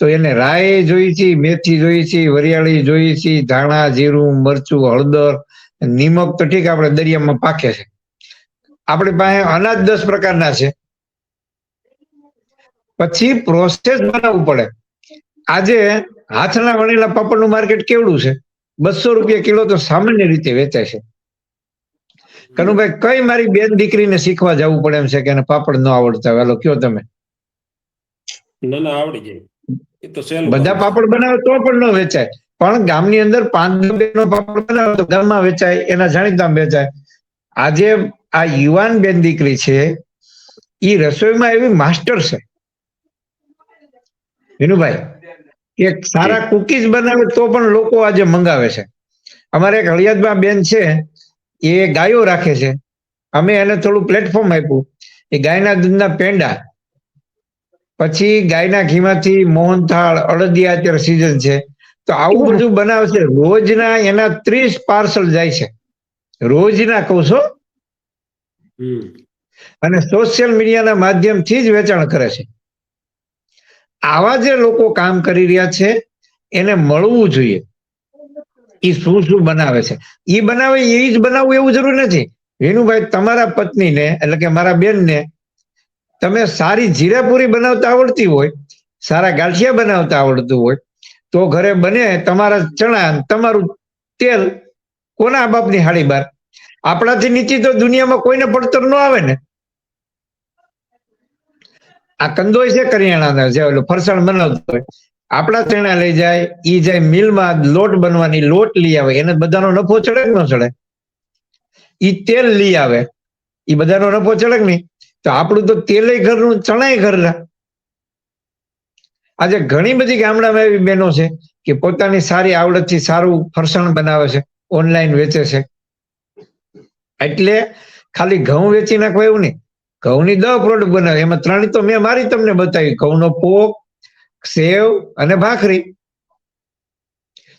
તો એને રાઈ જોઈ છે, મેથી જોઈ છે, વરિયાળી જોઈ છે, ધાણા, જીરું, મરચું, હળદર, નિમક તો ઠીક આપણે દરિયામાં પાકે છે. આપણી પાસે અનાજ 10 પ્રકારના છે. પછી પ્રોસેસ બનાવવું પડે. આજે હાથના વણેલા પાપડનું માર્કેટ કેવડું છે? 200 રૂપિયા કિલો તો સામાન્ય રીતે વેચાય છે. કનુભાઈ, કઈ મારી બેન દીકરીને શીખવા જવું પડે એમ છે કે એને પાપડ ન આવડતા? વેલો કયો તમે. ના, આવડી જાય. એ તો બધા પાપડ બનાવે તો પણ ન વેચાય, પણ ગામની અંદર 5 નો પાપડ બનાવે તો ગામમાં વેચાય, એના જાણીતા વેચાય. આજે આ યુવાન બેન દીકરી છે, એ રસોઈમાં એવી માસ્ટર છે વિનુભાઈ, એક સારા કુકીઝ બનાવે તો પણ લોકો આજે મંગાવે છે. અમારે એક હળિયાદમાં બેન છે, એ ગાયો રાખે છે. અમે એને થોડું પ્લેટફોર્મ આપ્યું. એ ગાયના દૂધના પેંડા, પછી ગાયના ઘીમાંથી મોહનથાળ, અડદિયા, અત્યારે સીઝન છે, તો આવું બધું બનાવે છે. રોજના એના 30 પાર્સલ જાય છે, રોજના કહું છો. અને સોશિયલ મીડિયાના માધ્યમથી જ વેચાણ કરે છે. આવા જે લોકો કામ કરી રહ્યા છે એને મળવું જોઈએ. એ શું શું બનાવે છે એ બનાવે, એ જ બનાવવું એવું જરૂર નથી. વિનુભાઈ, તમારા પત્નીને એટલે કે મારા બેનને તમે સારી જીરાપુરી બનાવતા આવડતી હોય, સારા ગાંઠિયા બનાવતા આવડતું હોય, તો ઘરે બને તમારા ચણા, તમારું તેલ, કોના બાપની હાડી બાર? આપણાથી નીચે તો દુનિયામાં કોઈને પડતર ન આવે ને. આ કંદોય છે કરિયાણાના, જે ઓલો ફરસાણ બનાવતો હોય, આપણા ચણા લઈ જાય, ઈ જાય મિલમાં લોટ બનવાની, લોટ લઈ આવે, એને બધાનો નફો ચડે કે ન ચડે? ઈ તેલ લઈ આવે, ઈ બધાનો નફો ચડે કે નહીં? તો આપણું તો તેલે ઘરનું, ચણાય ઘરના. આજે ઘણી બધી ગામડામાં એવી બહેનો છે કે પોતાની સારી આવડતથી સારું ફરસાણ બનાવે છે, ઓનલાઈન વેચે છે. એટલે ખાલી ઘઉં વેચી નાખવા એવું નહીં, ઘઉંની 10 પ્રોડક્ટ બનાવે, એમાં 3 તો મેં મારી તમને બતાવી: ઘઉંનો પોક, સેવ અને ભાખરી.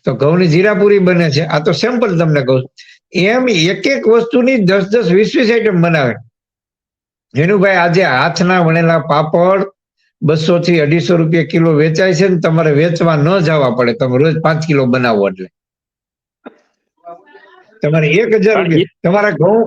તો ઘઉંની જીરાપુરી બને છે. આ તો સેમ્પલ તમને કહું. એમ એક એક વસ્તુની 10-10, 20-20 આઈટમ બનાવે. વિનુભાઈ, આજે હાથના વણેલા પાપડ 200 થી 250 રૂપિયા કિલો વેચાય છે ને તમારે વેચવા ન જવા પડે. તમે રોજ 5 કિલો બનાવો એટલે તમારે 1000 રૂપિયા. તમારા ઘઉં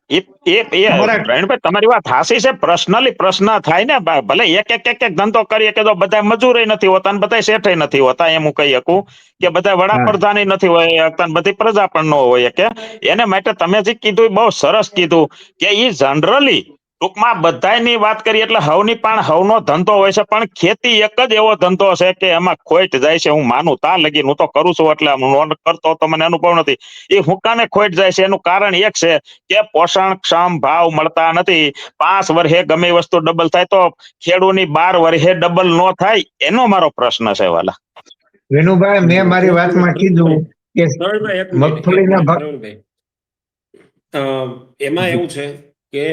પ્રવીણભાઈ તમારી વાત હાસી છે. પર્સનલી પ્રશ્ન થાય ને ભલે એક ધંધો કરીએ કે તો બધા મજૂર નથી હોતા ને બધા શેઠ નથી હોતા, એમ હું કહી શકું કે બધા વડાપ્રધાન નથી હોય શકતા, બધી પ્રજા પણ ન હોય કે. એને માટે તમે જે કીધું બહુ સરસ કીધું કે ઈ જનરલી ટૂંકમાં બધાની વાત કરીએ એટલે હવનો ધંધો હોય છે, પણ ખેતી એક જ એવો ધંધો છે કે એમાં ખોટ જાય છે. હું માનું તા લગીન, હું તો કરું છું એટલે હું કરતો તો મને અનુભવ નથી. એ હુકાને ખોટ જાય છે એનું કારણ એક છે કે પોષણક્ષમ ભાવ મળતા નથી. 5 વર્ષે ગમે વસ્તુ ડબલ થાય તો ખેડૂતની 12 વર્ષે ડબલ નો થાય, એનો મારો પ્રશ્ન છે વાલા. વિનુભાઈ, મેં મારી વાતમાં કીધું કે પ્રવીણભાઈ, એક મગફળીના મિનિટ, ભાવ પ્રવીણભાઈ, એમાં એવું છે કે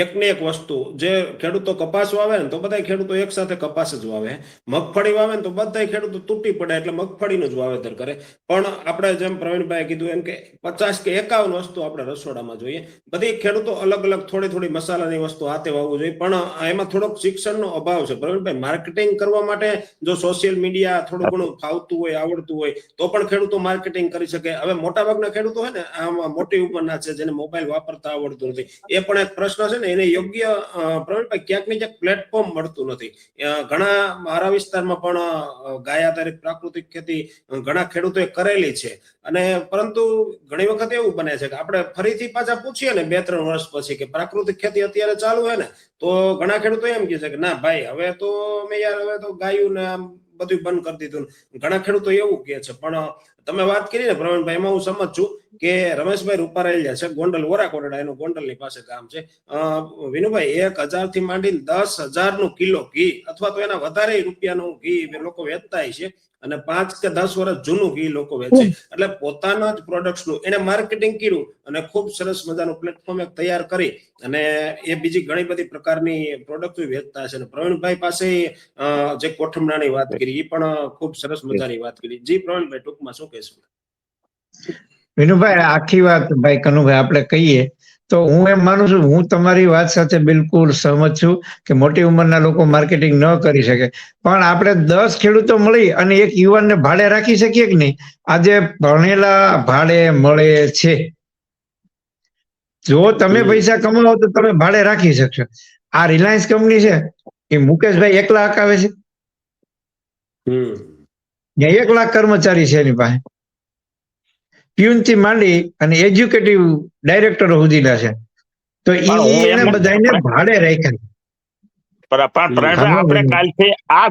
એક ને એક વસ્તુ, જે ખેડૂતો કપાસ વાવે ને તો બધા ખેડૂતો એક સાથે કપાસ જ વાવે, મગફળી વાવે ને તો બધા ખેડૂતો તૂટી પડે એટલે મગફળીનું જ વાવેતર કરે. પણ આપણે જેમ પ્રવીણભાઈ કીધું એમ કે 50 કે 51 વસ્તુ આપણે રસોડામાં જોઈએ. બધી ખેડૂતો અલગ અલગ થોડી મસાલાની વસ્તુ હાથે વાવવું જોઈએ, પણ એમાં થોડોક શિક્ષણનો અભાવ છે. પ્રવીણભાઈ, માર્કેટિંગ કરવા માટે જો સોશિયલ મીડિયા થોડું ઘણું ફાવતું હોય, આવડતું હોય તો પણ ખેડૂતો માર્કેટિંગ કરી શકે. હવે મોટાભાગના ખેડૂતો હોય ને આમાં મોટી ઉંમરના છે જેને મોબાઈલ વાપરતા આવડતું નથી, એ પણ એક પ્રશ્ન છે ને. એને યોગ્ય પ્રવીણભાઈ ક્યાંક ને ક્યાંક પ્લેટફોર્મ મળતું નથી. ઘણા મારા વિસ્તારમાં પણ ગાય આધારિત પ્રાકૃતિક ખેતી ઘણા ખેડૂતોએ કરેલી છે, અને પરંતુ ઘણી વખત એવું બને છે કે આપણે ફરીથી પાછા પૂછીએ ને 2-3 વર્ષ પછી કે પ્રાકૃતિક ખેતી અત્યારે ચાલુ હોય ને તો ઘણા ખેડૂતો એમ કહે છે કે ના ભાઈ, હવે તો હવે તો ગાયું ને આમ બધું બંધ કરી દીધું. ઘણા ખેડૂતો એવું કહે છે. પણ તમે વાત કરી ને પ્રવીણભાઈ, એમાં હું સમજ છું કે રમેશભાઈ રૂપારેલિયા છે, ગોંડલ વોરાકોરડા, એનું ગોંડલની પાસે ગામ છે. વિનુભાઈ, 1000 થી માંડીને 10,000 નું કિલો ઘી અથવા તો એના વધારે રૂપિયાનું ઘી લોકો વેચતા છે, અને 5 કે 10 વર્ષ જૂનું ઘી લોકો વેચે. એટલે પોતાના જ પ્રોડક્ટ્સનું એને માર્કેટિંગ કર્યું અને ખૂબ સરસ મજાનું પ્લેટફોર્મ એક તૈયાર કરી અને એ બીજી ઘણી બધી પ્રકારની પ્રોડક્ટ વેચતા છે. પ્રવીણભાઈ પાસે જે કોઠમડાની વાત કરી એ પણ ખૂબ સરસ મજાની વાત કરી. જી પ્રવીણભાઈ, ટૂંકમાં શું કહેશો? વિનુભાઈ, આખી વાત ભાઈ કનુભાઈ આપણે કહીએ તો હું એમ માનું છું, હું તમારી વાત સાથે બિલકુલ સહમત છું કે મોટી ઉંમરના લોકો માર્કેટિંગ ન કરી શકે, પણ આપણે 10 ખેડૂતો મળી અને એક યુવાનને ભાડે રાખી શકીએ કે નહીં? આજે ભણેલા ભાડે મળે છે. જો તમે પૈસા કમાવો તો તમે ભાડે રાખી શકશો. આ રિલાયન્સ કંપની છે એ મુકેશભાઈ એકલા હકાવે છે. 1 લાખ કર્મચારી છે એની પાસે, પ્યુનથી માંડી અને એજ્યુકેટિવ ડાયરેક્ટરો સુધીના છે. તો એને બધાને ભાડે રાખ્યા. આપણે કાલથી આ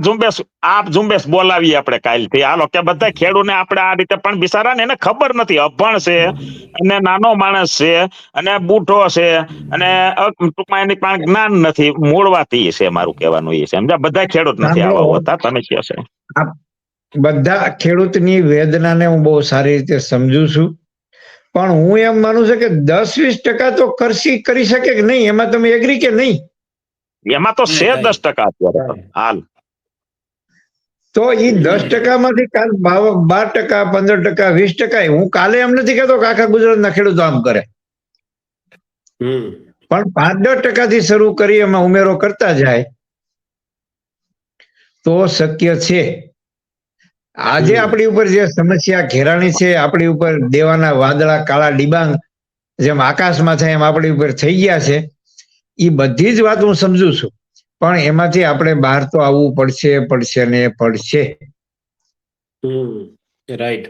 ઝુંબેશ બોલાવીએ આપણે કાલથી. હાલો કે બધા ખેડૂતને આપણે આ રીતે, પણ બિચારા ને એને ખબર નથી, અભણ છે અને નાનો માણસ છે અને બૂઢો છે અને ટૂંકમાં એની પાસે જ્ઞાન નથી. મૂળ વાત એ છે, મારું કહેવાનું એ છે. સમજા, બધા ખેડૂત નથી આવા હોતા, તમે કહો છો. બધા ખેડૂતની વેદનાને હું બહુ સારી રીતે સમજુ છું, પણ હું એમ માનું છું કે 10-20% તો કરી શકે કે નહીં? એમાં તમે એગ્રી કે નહીં? એમાં તો છે 10% અત્યારે હાલ. તો એ 10% માંથી 12%, 15%, 20%, હું કાલે એમ નથી કહેતો કે આખા ગુજરાતના ખેડૂતો આમ કરે, પણ 5-10% થી શરૂ કરી એમાં ઉમેરો કરતા જાય તો શક્ય છે. આજે આપણી ઉપર જે સમસ્યા ઘેરાણી છે, આપણી ઉપર દેવાના વાદળા, કાળા ડિબાંગ જેમ આકાશમાં થાય એમ આપણી ઉપર થઈ ગયા છે. એ બધી જ વાત હું સમજુ છું, પણ એમાંથી આપણે બહાર તો આવવું પડશે ને પડશે.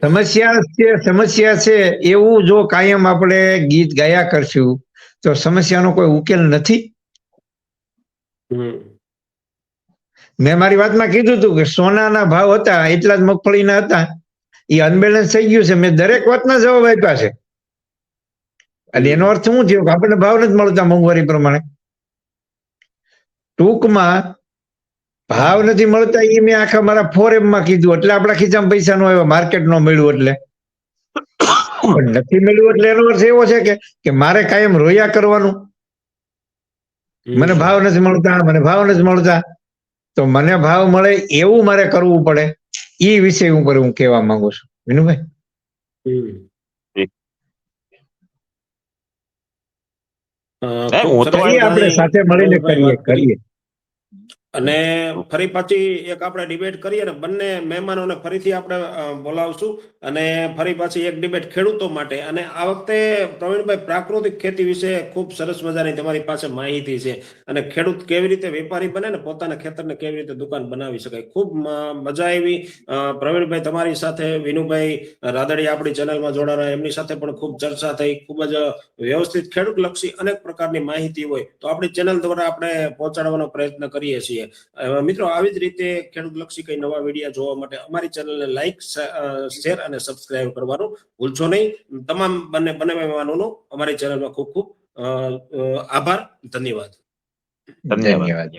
સમસ્યા છે એવું જો કાયમ આપણે ગીત ગાયા કરશું તો સમસ્યાનો કોઈ ઉકેલ નથી. મેં મારી વાતમાં કીધું હતું કે સોનાના ભાવ હતા એટલા જ મગફળીના હતા, એ અનબેલેન્સ થઈ ગયું છે. મેં દરેક વાતના જવાબ આપ્યા છે. એટલે એનો અર્થ શું થયો કે આપણને ભાવ નથી મળતા મોંઘવારી પ્રમાણે. ટૂંકમાં ભાવ નથી મળતા એ મેં આખા મારા ફોરેમમાં કીધું, એટલે આપણા ખિસ્સામાં પૈસા નો આવ્યો, માર્કેટ નો મળ્યું એટલે. પણ નથી મળ્યું એટલે એનો અર્થ એવો છે કે મારે કાયમ રોયા કરવાનું, મને ભાવ નથી મળતા, મને ભાવ નથી મળતા. તો મને ભાવ મળે એવું મારે કરવું પડે. એ વિષય ઉપર હું કહેવા માંગુ છું વિનુભાઈ. નહીં, ખૂબ હું તો સરસ કરીએ આપણે મજાની સાથે મળીને પ્રવીણભાઈ કરીએ વાત કરી. કરીએ અને ફરી પાછી એક આપણે ડિબેટ કરીએ ને બંને મહેમાનોને ફરીથી આપણે બોલાવશું અને ફરી પાછી એક ડિબેટ ખેડૂતો માટે. અને આ વખતે પ્રવીણભાઈ પ્રાકૃતિક ખેતી વિશે ખૂબ સરસ મજાની તમારી પાસે માહિતી છે અને ખેડૂત કેવી રીતે વેપારી બને ને પોતાના ખેતરને કેવી રીતે દુકાન બનાવી શકાય. ખૂબ મજા આવી પ્રવીણભાઈ તમારી સાથે. વિનુભાઈ રાદડિયા આપણી ચેનલમાં જોડાણા, એમની સાથે પણ ખૂબ ચર્ચા થઈ. ખૂબ જ વ્યવસ્થિત ખેડૂત લક્ષી અનેક પ્રકારની માહિતી હોય તો આપણી ચેનલ દ્વારા આપણે પહોંચાડવાનો પ્રયત્ન કરીએ છીએ. મિત્રો, આવી જ રીતે ખેડૂત લક્ષી કઈ નવા વિડીયો જોવા માટે અમારી ચેનલને લાઈક, શેર અને સબસ્ક્રાઇબ કરવાનું ભૂલશો નહીં. તમામ બંને મહેમાનોનો અમારી ચેનલમાં ખૂબ ખૂબ આભાર. ધન્યવાદ. ધન્યવાદ.